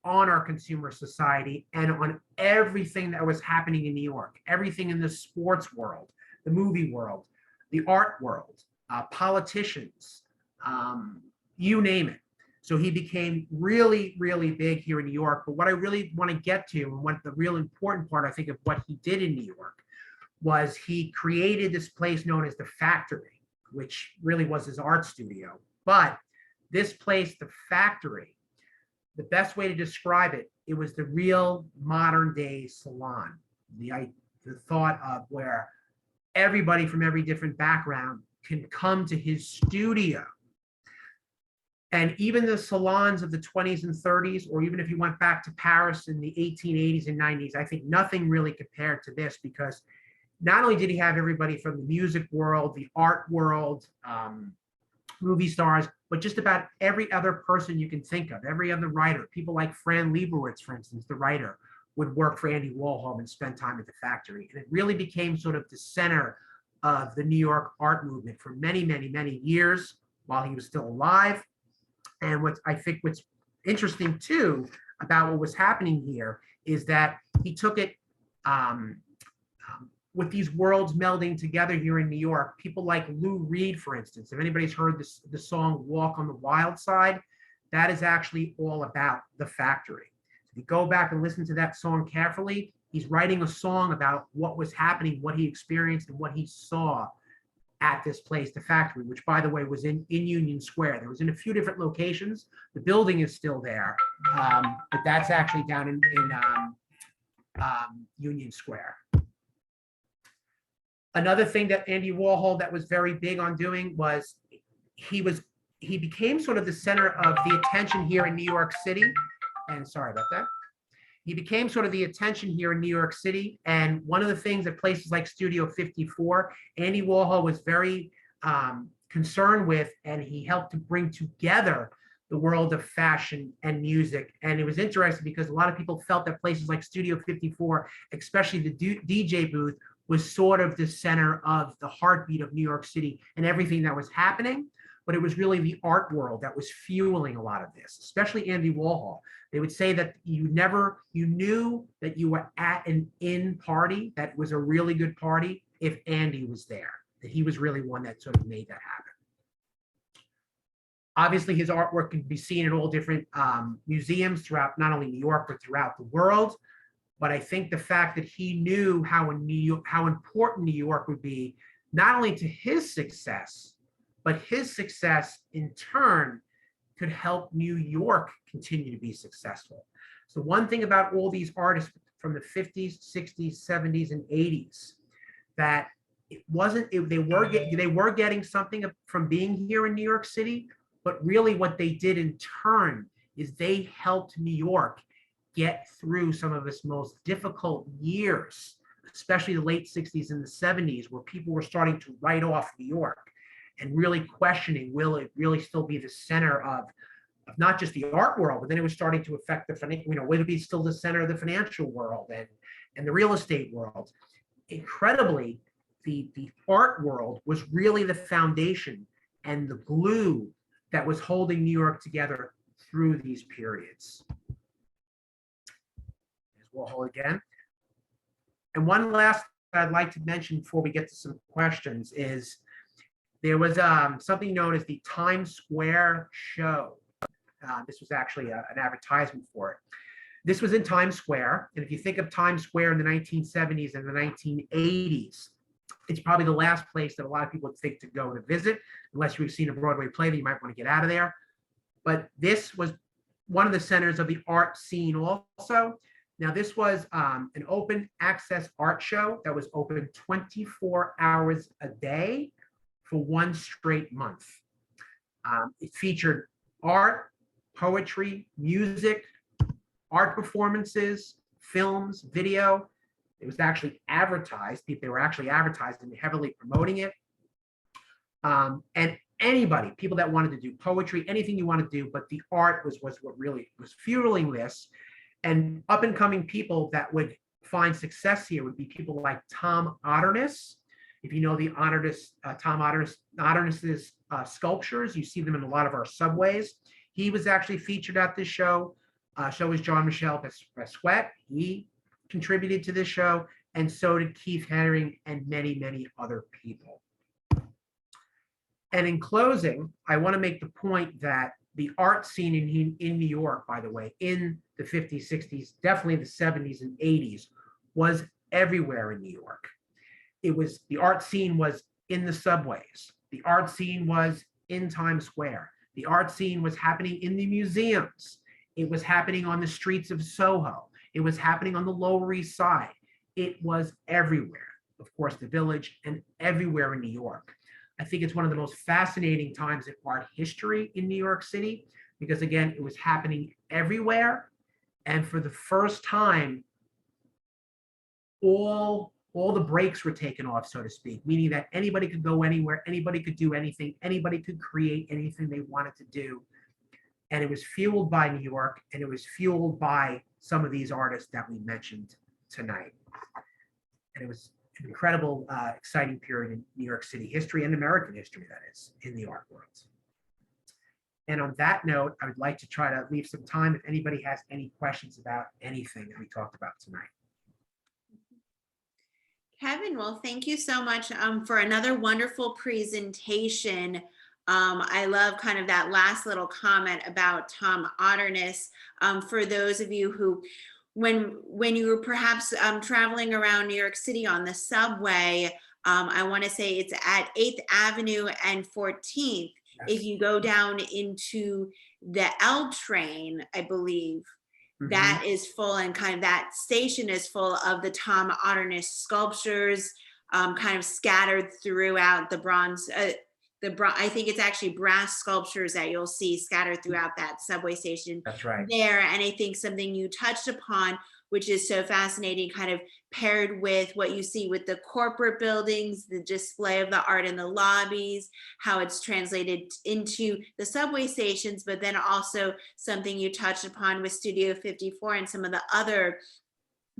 on our consumer society and on everything that was happening in New York, everything in the sports world, the movie world, the art world, politicians, you name it. So he became really, really big here in New York. But what I really want to get to, and what the real important part, I think, of what he did in New York, was he created this place known as the Factory, which really was his art studio. But this place, the Factory, the best way to describe it, it was the real modern day salon. The thought of where everybody from every different background can come to his studio. And even the salons of the 20s and 30s, or even if you went back to Paris in the 1880s and 90s, I think nothing really compared to this, because not only did he have everybody from the music world, the art world, movie stars, but just about every other person you can think of, every other writer. People like Fran Lebowitz, for instance, the writer, would work for Andy Warhol and spend time at the Factory. And it really became sort of the center of the New York art movement for many, many, many years while he was still alive. And what I think what's interesting too about what was happening here is that he took it with these worlds melding together here in New York. People like Lou Reed, for instance, if anybody's heard the song Walk on the Wild Side, that is actually all about the Factory. If you go back and listen to that song carefully, he's writing a song about what was happening, what he experienced, and what he saw at this place, the Factory, which, by the way, was in Union Square. There was in a few different locations. The building is still there, but that's actually down in Union Square. Another thing that Andy Warhol that was very big on doing was he became sort of the center of the attention here in New York City. And sorry about that. He became sort of the attention here in New York City. And one of the things at places like Studio 54, Andy Warhol was very concerned with, and he helped to bring together the world of fashion and music. And it was interesting because a lot of people felt that places like Studio 54, especially the DJ booth, was sort of the center of the heartbeat of New York City and everything that was happening. But it was really the art world that was fueling a lot of this, especially Andy Warhol. They would say that you knew that you were at an in party that was a really good party if Andy was there, that he was really one that sort of made that happen. Obviously, his artwork can be seen in all different museums throughout not only New York, but throughout the world. But I think the fact that he knew how important New York would be, not only to his success, but his success in turn could help New York continue to be successful. So one thing about all these artists from the 50s, 60s, 70s, and 80s, that they were getting something from being here in New York City, but really what they did in turn is they helped New York get through some of its most difficult years, especially the late 60s and the 70s, where people were starting to write off New York and really questioning, will it really still be the center of not just the art world, but then it was starting to affect will it be still the center of the financial world and the real estate world. Incredibly, the art world was really the foundation and the glue that was holding New York together through these periods. Warhol again. And one last thing I'd like to mention before we get to some questions is there was something known as the Times Square show. This was actually an advertisement for it. This was in Times Square. And if you think of Times Square in the 1970s and the 1980s, it's probably the last place that a lot of people would think to go to visit, unless you've seen a Broadway play that you might want to get out of there. But this was one of the centers of the art scene also. Now, this was an open access art show that was open 24 hours a day for one straight month. It featured art, poetry, music, art performances, films, video. It was actually advertised. They were actually advertising and heavily promoting it. And anybody, people that wanted to do poetry, anything you want to do, but the art was what really was fueling this. And up and coming people that would find success here would be people like Tom Otterness. If you know the Otterness, Tom Otterness's sculptures, you see them in a lot of our subways. He was actually featured at this show. So was Jean-Michel Basquiat. He contributed to this show, and so did Keith Haring and many, many other people. And in closing, I want to make the point that the art scene in New York, by the way, in the 50s, 60s, definitely the 70s and 80s, was everywhere in New York. The art scene was in the subways. The art scene was in Times Square. The art scene was happening in the museums. It was happening on the streets of Soho. It was happening on the Lower East Side. It was everywhere. Of course, the Village, and everywhere in New York. I think it's one of the most fascinating times in art history in New York City, because again, it was happening everywhere. And for the first time, all the brakes were taken off, so to speak, meaning that anybody could go anywhere, anybody could do anything, anybody could create anything they wanted to do. And it was fueled by New York, and it was fueled by some of these artists that we mentioned tonight. And it was an incredible, exciting period in New York City history and American history, that is, in the art world. And on that note, I would like to try to leave some time if anybody has any questions about anything that we talked about tonight. Kevin, well, thank you so much for another wonderful presentation. I love kind of that last little comment about Tom Otterness. For those of you who, when you were perhaps traveling around New York City on the subway, I want to say it's at 8th Avenue and 14th. Yes. If you go down into the L train, I believe, that is full, and kind of that station is full of the Tom Otterness sculptures, kind of scattered throughout the bronze. I think it's actually brass sculptures that you'll see scattered throughout that subway station. That's right. There, and I think something you touched upon, which is so fascinating, kind of paired with what you see with the corporate buildings, the display of the art in the lobbies, how it's translated into the subway stations, but then also something you touched upon with Studio 54 and some of the other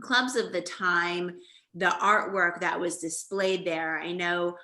clubs of the time, the artwork that was displayed there. I know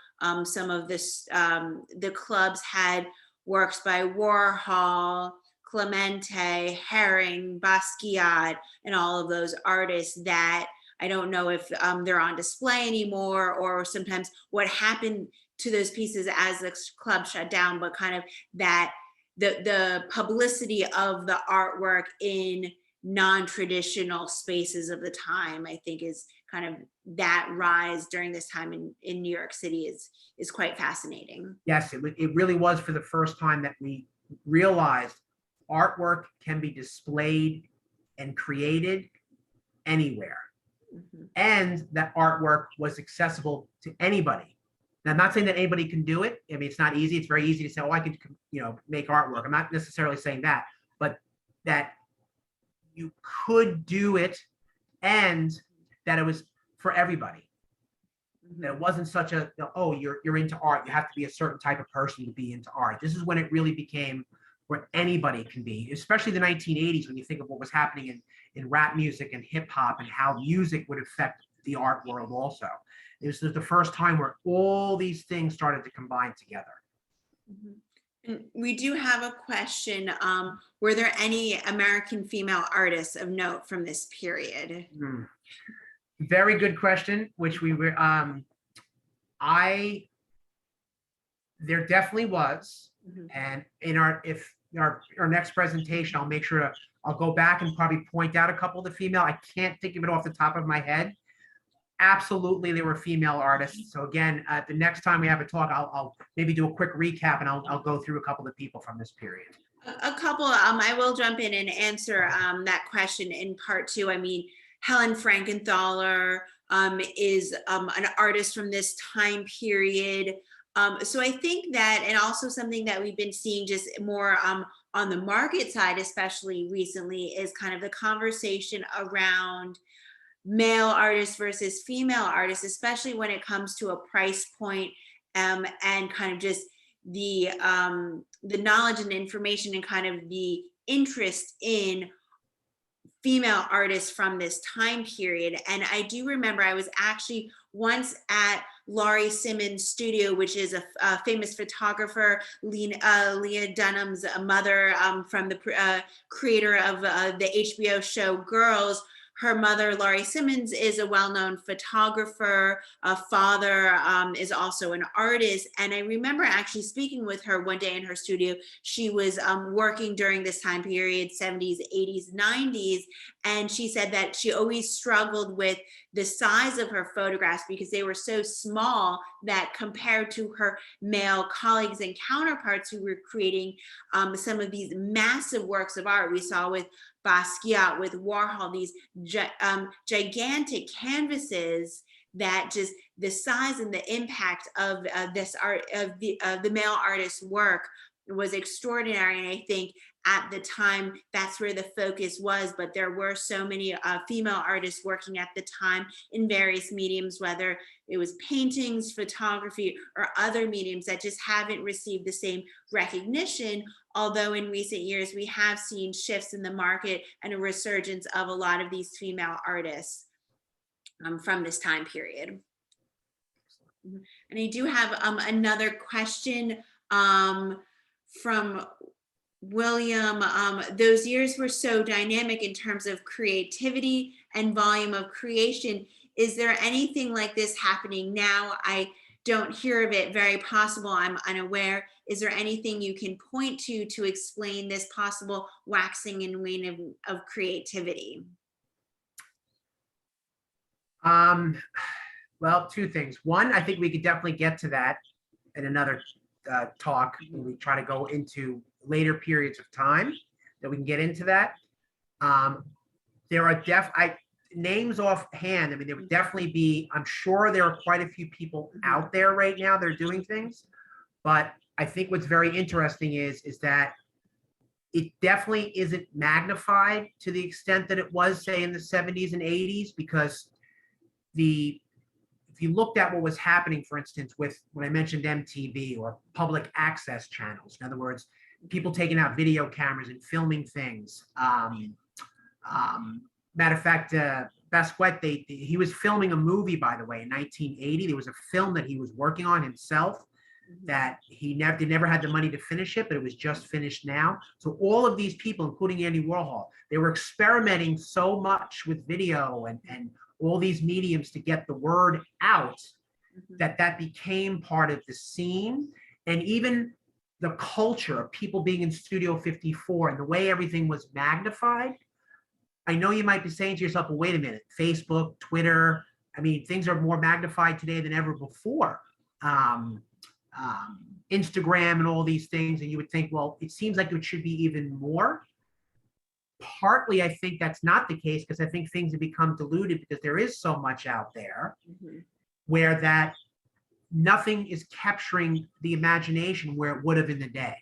some of this, the clubs had works by Warhol, Clemente, Haring, Basquiat, and all of those artists that I don't know if they're on display anymore, or sometimes what happened to those pieces as the club shut down, but kind of that the publicity of the artwork in non-traditional spaces of the time, I think is kind of that rise during this time in New York City is quite fascinating. Yes, it really was for the first time that we realized artwork can be displayed and created anywhere. And that artwork was accessible to anybody. Now, I'm not saying that anybody can do it. I mean, it's not easy. It's very easy to say, oh, I could, make artwork. I'm not necessarily saying that, but that you could do it, and that it was for everybody. That it wasn't such a, oh, you're into art, you have to be a certain type of person to be into art. This is when it really became where anybody can be, especially the 1980s, when you think of what was happening in rap music and hip hop, and how music would affect the art world also. It was the first time where all these things started to combine together. And we do have a question. Were there any American female artists of note from this period? Very good question, which we were, there definitely was. And in our next presentation, I'll make sure I'll go back and probably point out a couple of the female. I can't think of it off the top of my head. Absolutely, there were female artists. So again, the next time we have a talk, I'll maybe do a quick recap, and I'll go through a couple of people from this period. A couple. I will jump in and answer that question in part two. I mean, Helen Frankenthaler is an artist from this time period. So I think that, and also something that we've been seeing just more on the market side, especially recently, is kind of the conversation around male artists versus female artists, especially when it comes to a price point, and kind of just the knowledge and information and kind of the interest in female artists from this time period. And I do remember I was actually once at Laurie Simmons' studio, which is a famous photographer, Leah Dunham's mother, from the creator of the HBO show Girls. Her mother, Laurie Simmons, is a well-known photographer. A father is also an artist. And I remember actually speaking with her one day in her studio. She was working during this time period, 70s, 80s, 90s. And she said that she always struggled with the size of her photographs because they were so small that compared to her male colleagues and counterparts who were creating some of these massive works of art. We saw with Basquiat, with Warhol, these gigantic canvases that just the size and the impact of this art, of the male artist's work, was extraordinary. And I think at the time that's where the focus was, but there were so many female artists working at the time in various mediums, whether it was paintings, photography, or other mediums that just haven't received the same recognition. Although in recent years we have seen shifts in the market and a resurgence of a lot of these female artists from this time period. And I do have another question from William. Those years were so dynamic in terms of creativity and volume of creation. Is there anything like this happening now? I don't hear of it. Very possible. I'm unaware. Is there anything you can point to explain this possible waxing and waning of creativity? Well, two things. One, I think we could definitely get to that in another talk when we try to go into later periods of time, that we can get into that. There are names offhand. I mean, there would definitely be, I'm sure there are quite a few people out there right now that are doing things, but I think what's very interesting is that it definitely isn't magnified to the extent that it was, say, in the 70s and 80s, because if you looked at what was happening, for instance, with when I mentioned MTV or public access channels, in other words, people taking out video cameras and filming things. Matter of fact, Basquiat, he was filming a movie, by the way, in 1980. There was a film that he was working on himself that they never had the money to finish it, but it was just finished now. So all of these people, including Andy Warhol, they were experimenting so much with video and all these mediums to get the word out, that became part of the scene. And even the culture of people being in Studio 54 and the way everything was magnified. I know you might be saying to yourself, well, wait a minute, Facebook, Twitter, I mean, things are more magnified today than ever before. Instagram and all these things, and you would think, well, it seems like it should be even more. Partly, I think that's not the case, because I think things have become diluted because there is so much out there where that nothing is capturing the imagination where it would have in the day,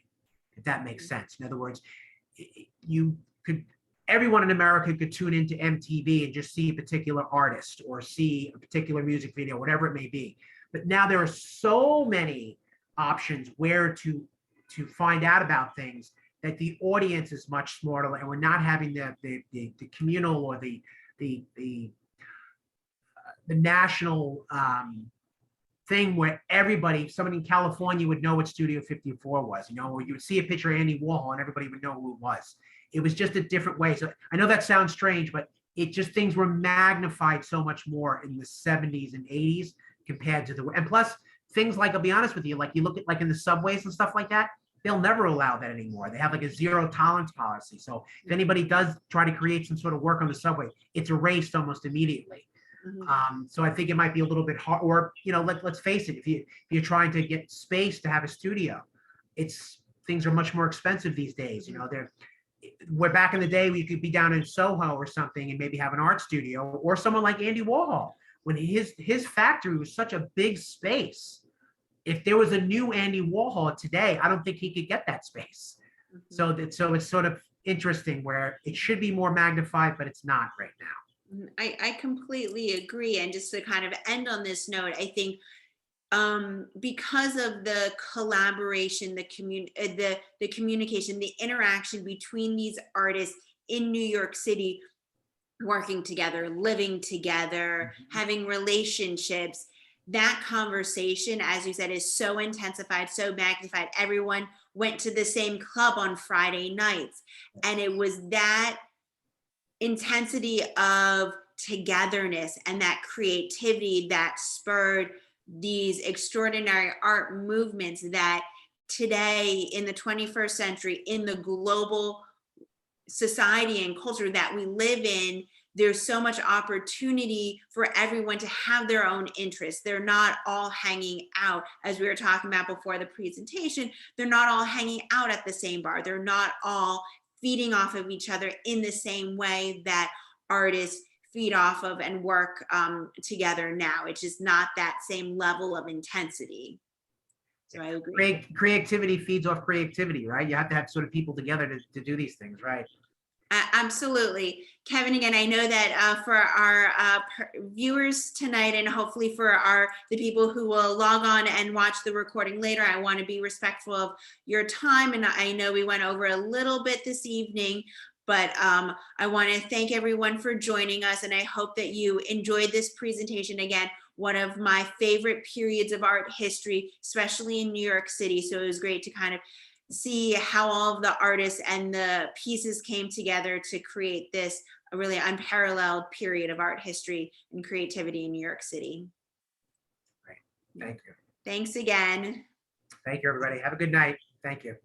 if that makes sense. In other words, everyone in America could tune into MTV and just see a particular artist or see a particular music video, whatever it may be. But now there are so many options where to find out about things, that the audience is much smarter, and we're not having the communal or the national thing where somebody in California would know what Studio 54 was, or you would see a picture of Andy Warhol and everybody would know who it was. It was just a different way. So I know that sounds strange, but things were magnified so much more in the 70s and 80s compared to and plus things like, I'll be honest with you, like you look at like in the subways and stuff like that, they'll never allow that anymore. They have like a zero tolerance policy. So if anybody does try to create some sort of work on the subway, it's erased almost immediately. So I think it might be a little bit hard, or, let's face it, if you're trying to get space to have a studio, things are much more expensive these days. Where back in the day, we could be down in Soho or something and maybe have an art studio, or someone like Andy Warhol, when his factory was such a big space. If there was a new Andy Warhol today, I don't think he could get that space. So it's sort of interesting where it should be more magnified, but it's not right now. I completely agree. And just to kind of end on this note, I think because of the collaboration, the communication, the interaction between these artists in New York City, working together, living together, having relationships. That conversation, as you said, is so intensified, so magnified. Everyone went to the same club on Friday nights. And it was that intensity of togetherness and that creativity that spurred these extraordinary art movements that today in the 21st century, in the global society and culture that we live in, there's so much opportunity for everyone to have their own interests. They're not all hanging out, as we were talking about before the presentation, they're not all hanging out at the same bar. They're not all feeding off of each other in the same way that artists feed off of and work together now. It's just not that same level of intensity. So I agree. Creativity feeds off creativity, right? You have to have sort of people together to do these things, right? Absolutely. Kevin, again, I know that for our viewers tonight, and hopefully for the people who will log on and watch the recording later, I want to be respectful of your time. And I know we went over a little bit this evening, but I want to thank everyone for joining us. And I hope that you enjoyed this presentation. Again, one of my favorite periods of art history, especially in New York City. So it was great to kind of see how all of the artists and the pieces came together to create this a really unparalleled period of art history and creativity in New York City. Great. Thank you. Thanks again. Thank you, everybody. Have a good night. Thank you.